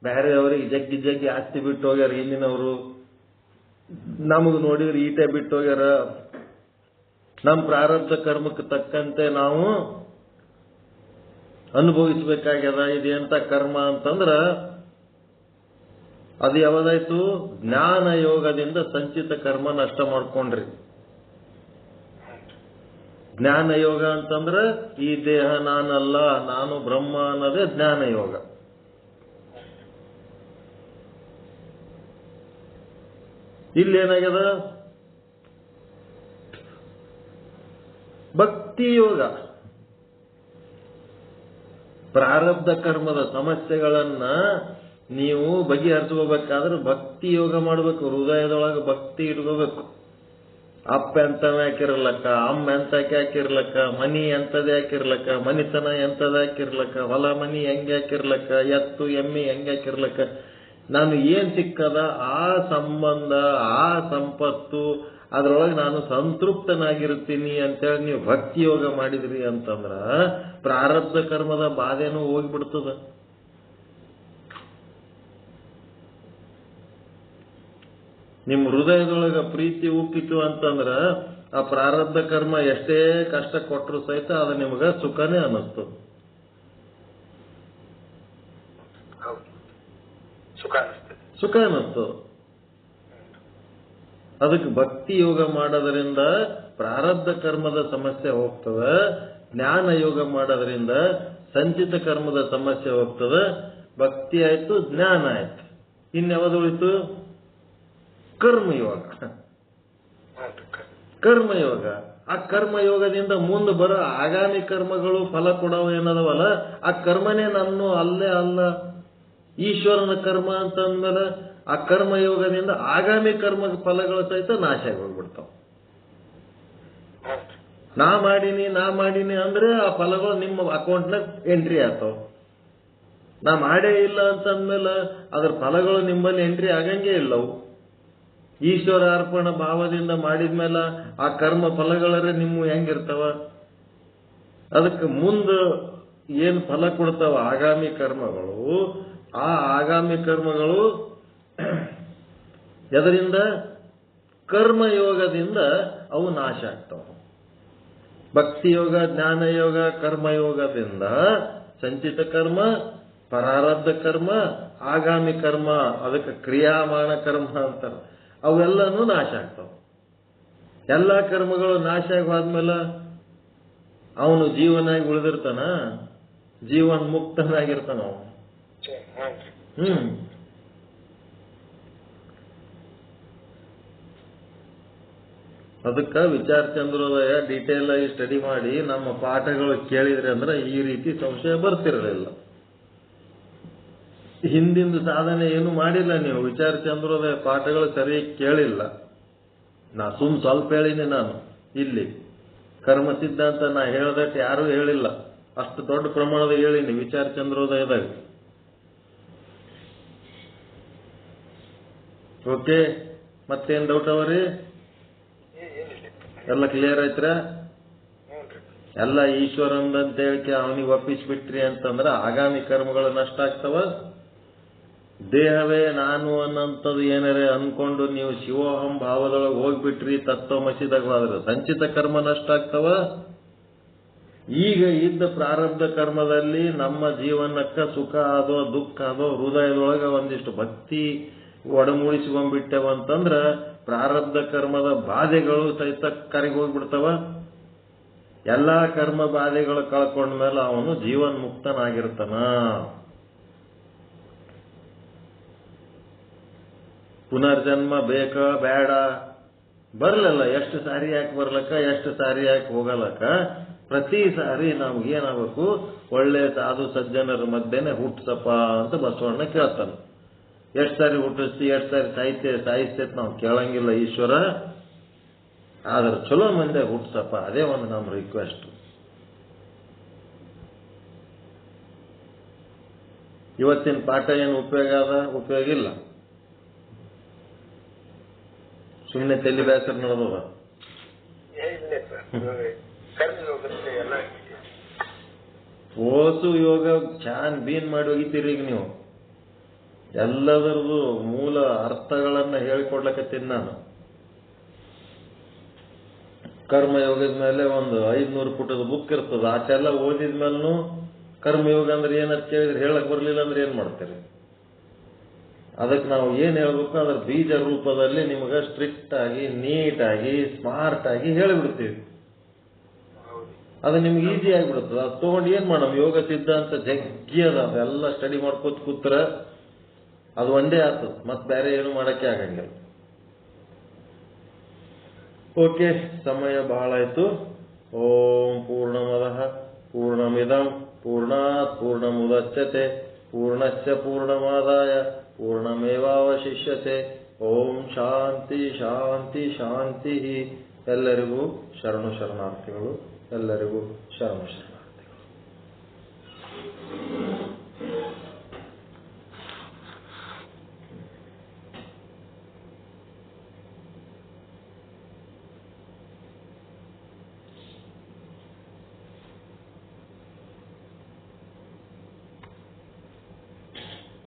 ಬ್ಯಾರೆ ಅವ್ರಿಗೆ ಜಗ್ಗಿ ಆಸ್ತಿ ಬಿಟ್ಟು ಹೋಗ್ಯಾರ ಹಿಂದಿನವರು, ನಮಗ್ ನೋಡಿದ್ರೆ ಈಟೆ ಬಿಟ್ಟು ಹೋಗ್ಯಾರ. ನಮ್ಮ ಪ್ರಾರಬ್ಧ ಕರ್ಮಕ್ಕೆ ತಕ್ಕಂತೆ ನಾವು ಅನುಭವಿಸ್ಬೇಕಾಗ್ಯದ. ಇದೇಂತ ಕರ್ಮ ಅಂತಂದ್ರ ಅದು ಯಾವ್ದಾಯ್ತು? ಜ್ಞಾನ ಯೋಗದಿಂದ ಸಂಚಿತ ಕರ್ಮ ನಷ್ಟ ಮಾಡ್ಕೊಂಡ್ರಿ. ಜ್ಞಾನ ಯೋಗ ಅಂತಂದ್ರ ಈ ದೇಹ ನಾನಲ್ಲ, ನಾನು ಬ್ರಹ್ಮ ಅನ್ನೋದೇ ಜ್ಞಾನ ಯೋಗ. ಇಲ್ಲೇನಾಗ್ಯದ? ಭಕ್ತಿ ಯೋಗ. ಪ್ರಾರಬ್ಧ ಕರ್ಮದ ಸಮಸ್ಯೆಗಳನ್ನ ನೀವು ಬಗೆಹರಿಸ್ಕೋಬೇಕಾದ್ರೆ ಭಕ್ತಿ ಯೋಗ ಮಾಡ್ಬೇಕು. ಹೃದಯದೊಳಗೆ ಭಕ್ತಿ ಇಟ್ಕೋಬೇಕು. ಅಪ್ಪ ಎಂತವ ಯಾಕಿರ್ಲಕ್ಕ, ಅಮ್ಮ ಎಂತಕ್ಕೆ ಯಾಕಿರ್ಲಕ್ಕ, ಮನಿ ಎಂತದ ಯಾಕಿರ್ಲಕ್ಕ, ಮನಿತನ ಎಂತದ ಯಾಕಿರ್ಲಕ್ಕ, ಹೊಲ ಮನಿ ಹೆಂಗ್ ಯಾಕಿರ್ಲಕ್ಕ, ಎತ್ತು ಎಮ್ಮಿ ಹೆಂಗ್ ಯಾಕಿರ್ಲಕ್ಕ, ನಾನು ಏನ್ ಸಿಕ್ಕದ ಆ ಸಂಬಂಧ ಆ ಸಂಪತ್ತು ಅದ್ರೊಳಗೆ ನಾನು ಸಂತೃಪ್ತನಾಗಿರ್ತೀನಿ ಅಂತೇಳಿ ನೀವು ಭಕ್ತಿ ಯೋಗ ಮಾಡಿದ್ರಿ ಅಂತಂದ್ರ ಪ್ರಾರಬ್ಧ ಕರ್ಮದ ಬಾಧೆನೂ ಹೋಗ್ಬಿಡ್ತದ. ನಿಮ್ ಹೃದಯದೊಳಗ ಪ್ರೀತಿ ಉಕ್ಕಿತು ಅಂತಂದ್ರ ಆ ಪ್ರಾರಬ್ಧ ಕರ್ಮ ಎಷ್ಟೇ ಕಷ್ಟ ಕೊಟ್ಟರು ಸಹಿತ ಅದು ನಿಮ್ಗ ಸುಖನೇ ಅನ್ನಿಸ್ತದ. ಸುಖ ಅನ್ನಿಸ್ತದ. ಅದಕ್ಕೆ ಭಕ್ತಿ ಯೋಗ ಮಾಡೋದ್ರಿಂದ ಪ್ರಾರಬ್ಧ ಕರ್ಮದ ಸಮಸ್ಯೆ ಹೋಗ್ತದ, ಜ್ಞಾನ ಯೋಗ ಮಾಡೋದ್ರಿಂದ ಸಂಚಿತ ಕರ್ಮದ ಸಮಸ್ಯೆ ಹೋಗ್ತದ. ಭಕ್ತಿ ಆಯ್ತು, ಜ್ಞಾನ ಆಯ್ತು, ಇನ್ಯಾವುದು ಉಳಿತು? ಕರ್ಮಯೋಗ. ಕರ್ಮಯೋಗ. ಆ ಕರ್ಮಯೋಗದಿಂದ ಮುಂದೆ ಬರೋ ಆಗಾಮಿ ಕರ್ಮಗಳು ಫಲ ಕೊಡೋವು ಏನದವಲ್ಲ, ಆ ಕರ್ಮನೇ ನಾನು ಅಲ್ಲೇ ಅಲ್ಲ, ಈಶ್ವರನ ಕರ್ಮ ಅಂತ ಅಂದ್ಮೇಲೆ ಆ ಕರ್ಮಯೋಗದಿಂದ ಆಗಾಮಿ ಕರ್ಮ ಫಲಗಳು ಸಹಿತ ನಾಶ ಆಗಿ ಹೋಗ್ಬಿಡ್ತಾವ. ನಾ ಮಾಡೀನಿ ಅಂದ್ರೆ ಆ ಫಲಗಳು ನಿಮ್ಮ ಅಕೌಂಟ್ನಾಗ ಎಂಟ್ರಿ ಆಗ್ತಾವ. ನಾ ಮಾಡೇ ಇಲ್ಲ ಅಂತಂದ್ಮೇಲೆ ಅದ್ರ ಫಲಗಳು ನಿಮ್ಮಲ್ಲಿ ಎಂಟ್ರಿ ಆಗಂಗೇ ಇಲ್ಲವು. ಈಶ್ವರ ಅರ್ಪಣ ಭಾವದಿಂದ ಮಾಡಿದ್ಮೇಲೆ ಆ ಕರ್ಮ ಫಲಗಳರೆ ನಿಮ್ಮ ಹೆಂಗಿರ್ತಾವ? ಅದಕ್ಕೆ ಮುಂದೆ ಏನ್ ಫಲ ಕೊಡ್ತಾವ ಆಗಾಮಿ ಕರ್ಮಗಳು, ಆ ಆಗಾಮಿ ಕರ್ಮಗಳು ಎದರಿಂದ? ಕರ್ಮಯೋಗದಿಂದ ಅವು ನಾಶ ಆಗ್ತಾವ. ಭಕ್ತಿ ಯೋಗ, ಜ್ಞಾನ ಯೋಗ, ಕರ್ಮಯೋಗದಿಂದ ಸಂಚಿತ ಕರ್ಮ, ಪ್ರಾರಬ್ಧ ಕರ್ಮ, ಆಗಾಮಿ ಕರ್ಮ, ಅದಕ್ಕೆ ಕ್ರಿಯಾಮಾಣ ಕರ್ಮ ಅಂತಾರೆ, ಅವೆಲ್ಲನೂ ನಾಶ ಆಗ್ತಾವ. ಎಲ್ಲಾ ಕರ್ಮಗಳು ನಾಶ ಆಗಿ ಹೋದ್ಮೇಲೆ ಅವನು ಜೀವನಾಗಿ ಉಳಿದಿರ್ತಾನ, ಜೀವನ್ ಮುಕ್ತನಾಗಿರ್ತಾನ ಅವನು. ಅದಕ್ಕೆ ವಿಚಾರ ಚಂದ್ರೋದಯ ಡೀಟೇಲ್ ಆಗಿ ಸ್ಟಡಿ ಮಾಡಿ ನಮ್ಮ ಪಾಠಗಳು ಕೇಳಿದ್ರಿ ಅಂದ್ರೆ ಈ ರೀತಿ ಸಂಶಯ ಬರ್ತಿರಲಿಲ್ಲ. ಹಿಂದಿಂದ ಸಾಧನೆ ಏನು ಮಾಡಿಲ್ಲ ನೀವು, ವಿಚಾರ ಚಂದ್ರೋದಯ ಪಾಠಗಳು ಸರಿಯಾಗಿ ಕೇಳಿಲ್ಲ. ನಾ ಸ್ವಲ್ಪ ಹೇಳಿನಿ. ನಾನು ಇಲ್ಲಿ ಕರ್ಮ ಸಿದ್ಧಾಂತ ನಾ ಹೇಳ್ದಟ್ಟು ಯಾರೂ ಹೇಳಿಲ್ಲ, ಅಷ್ಟು ದೊಡ್ಡ ಪ್ರಮಾಣದ ಹೇಳಿನಿ ವಿಚಾರ ಚಂದ್ರೋದಯದಾಗ. ಓಕೆ, ಮತ್ತೇನ್ ಡೌಟ್ ಅವರಿ? ಎಲ್ಲ ಕ್ಲಿಯರ್ ಐತ್ರ? ಹ್ಞೂ ರೀ. ಎಲ್ಲ ಈಶ್ವರಂದಂತ ಹೇಳಿಕೆ ಅವನಿಗೆ ಒಪ್ಪಿಸ್ಬಿಟ್ರಿ ಅಂತಂದ್ರೆ ಆಗಾಮಿ ಕರ್ಮಗಳು ನಷ್ಟ ಆಗ್ತವ. ದೇಹವೇ ನಾನು ಅನ್ನೋಂಥದ್ದು ಏನಾರೇ ಅನ್ಕೊಂಡು ನೀವು ಶಿವೋಹಂ ಭಾವದೊಳಗೆ ಹೋಗ್ಬಿಟ್ರಿ ತತ್ವಮಸಿದಾಗ ಹೋದ್ರೆ ಸಂಚಿತ ಕರ್ಮ ನಷ್ಟ ಆಗ್ತವ. ಈಗ ಇದ್ದ ಪ್ರಾರಬ್ಧ ಕರ್ಮದಲ್ಲಿ ನಮ್ಮ ಜೀವನಕ್ಕೆ ಸುಖ ಆದೋ ದುಃಖ ಆದೋ ಹೃದಯದೊಳಗೆ ಒಂದಿಷ್ಟು ಭಕ್ತಿ ಒಡಮೂಡಿಸ್ಕೊಂಡ್ಬಿಟ್ಟೆವಂತಂದ್ರ ಪ್ರಾರಬ್ಧ ಕರ್ಮದ ಬಾಧೆಗಳು ಸಹಿತ ಕರಗಿ ಹೋಗ್ಬಿಡ್ತಾವ. ಎಲ್ಲಾ ಕರ್ಮ ಬಾಧೆಗಳು ಕಳ್ಕೊಂಡ್ಮೇಲೆ ಅವನು ಜೀವನ್ ಮುಕ್ತನಾಗಿರ್ತಾನ. ಪುನರ್ಜನ್ಮ ಬೇಕ ಬೇಡ ಬರ್ಲಲ್ಲ, ಎಷ್ಟು ಸಾರಿ ಯಾಕೆ ಬರ್ಲಕ್ಕ, ಎಷ್ಟು ಸಾರಿ ಯಾಕೆ ಹೋಗಲಕ್ಕ. ಪ್ರತಿ ಸಾರಿ ನಾವು ಏನಾಗಬೇಕು, ಒಳ್ಳೆ ಸಾಧು ಸಜ್ಜನರ ಮಧ್ಯೆನೆ ಹುಟ್ಟಸಪ್ಪ ಅಂತ ಬಸವಣ್ಣ ಕೇಳ್ತಾನೆ. ಎಷ್ಟು ಸಾರಿ ಹುಟ್ಟಿಸ್ತಿ, ಎಷ್ಟು ಸಾರಿ ಸಾಯಿಸ್ತೇತ್ ನಾವು ಕೇಳಂಗಿಲ್ಲ ಈಶ್ವರ, ಆದ್ರೆ ಚಲೋ ಮಂದೆ ಹುಟ್ಟಸಪ್ಪ, ಅದೇ ಒಂದು ನಮ್ಮ ರಿಕ್ವೆಸ್ಟ್. ಇವತ್ತಿನ ಪಾಠ ಏನು ಉಪಯೋಗ ಅದ? ಉಪಯೋಗ ಇಲ್ಲ. ಸುಮ್ಮನೆ ತಲೆ ಬೇಸರ ನಡೆದದ. ಓಸು ಯೋಗ ಚಾನ್ ಬೀನ್ ಮಾಡಿ ಹೋಗಿತೀರಿ ಈಗ ನೀವು. ಎಲ್ಲದರದು ಮೂಲ ಅರ್ಥಗಳನ್ನ ಹೇಳಿಕೊಡ್ಲಕತ್ತೀನಿ ನಾನು. ಕರ್ಮಯೋಗದ ಮೇಲೆ ಒಂದು 500 ಪುಟದ ಬುಕ್ ಇರ್ತದ. ಆಟೆಲ್ಲ ಓದಿದ್ಮೇಲೂ ಕರ್ಮಯೋಗ ಅಂದ್ರೆ ಏನಂತ ಕೇಳಿದ್ರೆ ಹೇಳಕ್ ಬರ್ಲಿಲ್ಲ ಅಂದ್ರೆ ಏನ್ ಮಾಡ್ತೀರಿ? ಅದಕ್ಕೆ ನಾವು ಏನ್ ಹೇಳ್ಬೇಕು ಅದ್ರ ಬೀಜ ರೂಪದಲ್ಲಿ ನಿಮಗೆ ಸ್ಟ್ರಿಕ್ಟ್ ಆಗಿ ನೀಟಾಗಿ ಸ್ಮಾರ್ಟ್ ಆಗಿ ಹೇಳಿಬಿಡ್ತೀವಿ. ಅದು ನಿಮ್ಗೆ ಈಸಿ ಆಗಿಬಿಡುತ್ತದೆ. ಅದು ತಗೊಂಡು ಏನ್ ಮಾಡೋಣ, ಯೋಗ ಸಿದ್ಧಾಂತ ಜಗ್ಗಿ ಅದ, ಅದೆಲ್ಲ ಸ್ಟಡಿ ಮಾಡ್ಕೋತ ಕೂತ್ರ ಅದು ಒಂದೇ ಆಗ್ತದ, ಮತ್ತೆ ಬೇರೆ ಏನು ಮಾಡಕ್ಕೆ ಆಗಂಗಿಲ್ಲ. ಓಕೆ, ಸಮಯ ಬಹಳ ಆಯ್ತು. ಓಂ ಪೂರ್ಣಮದಃ ಪೂರ್ಣಮಿದಂ ಪೂರ್ಣಾತ್ ಪೂರ್ಣಮುದಚ್ಯತೆ ಪೂರ್ಣಸ್ಯ ಪೂರ್ಣಮಾದಾಯ ಪೂರ್ಣಮೇವಾವಶಿಷ್ಯತೆ. ಓಂ ಶಾಂತಿ ಶಾಂತಿ ಶಾಂತಿ. ಎಲ್ಲರಿಗೂ ಶರಣು ಶರಣಾರ್ಥಿಗಳು, ಎಲ್ಲರಿಗೂ ಶರಣು ಶರಣಾರ್ಥಿಗಳು.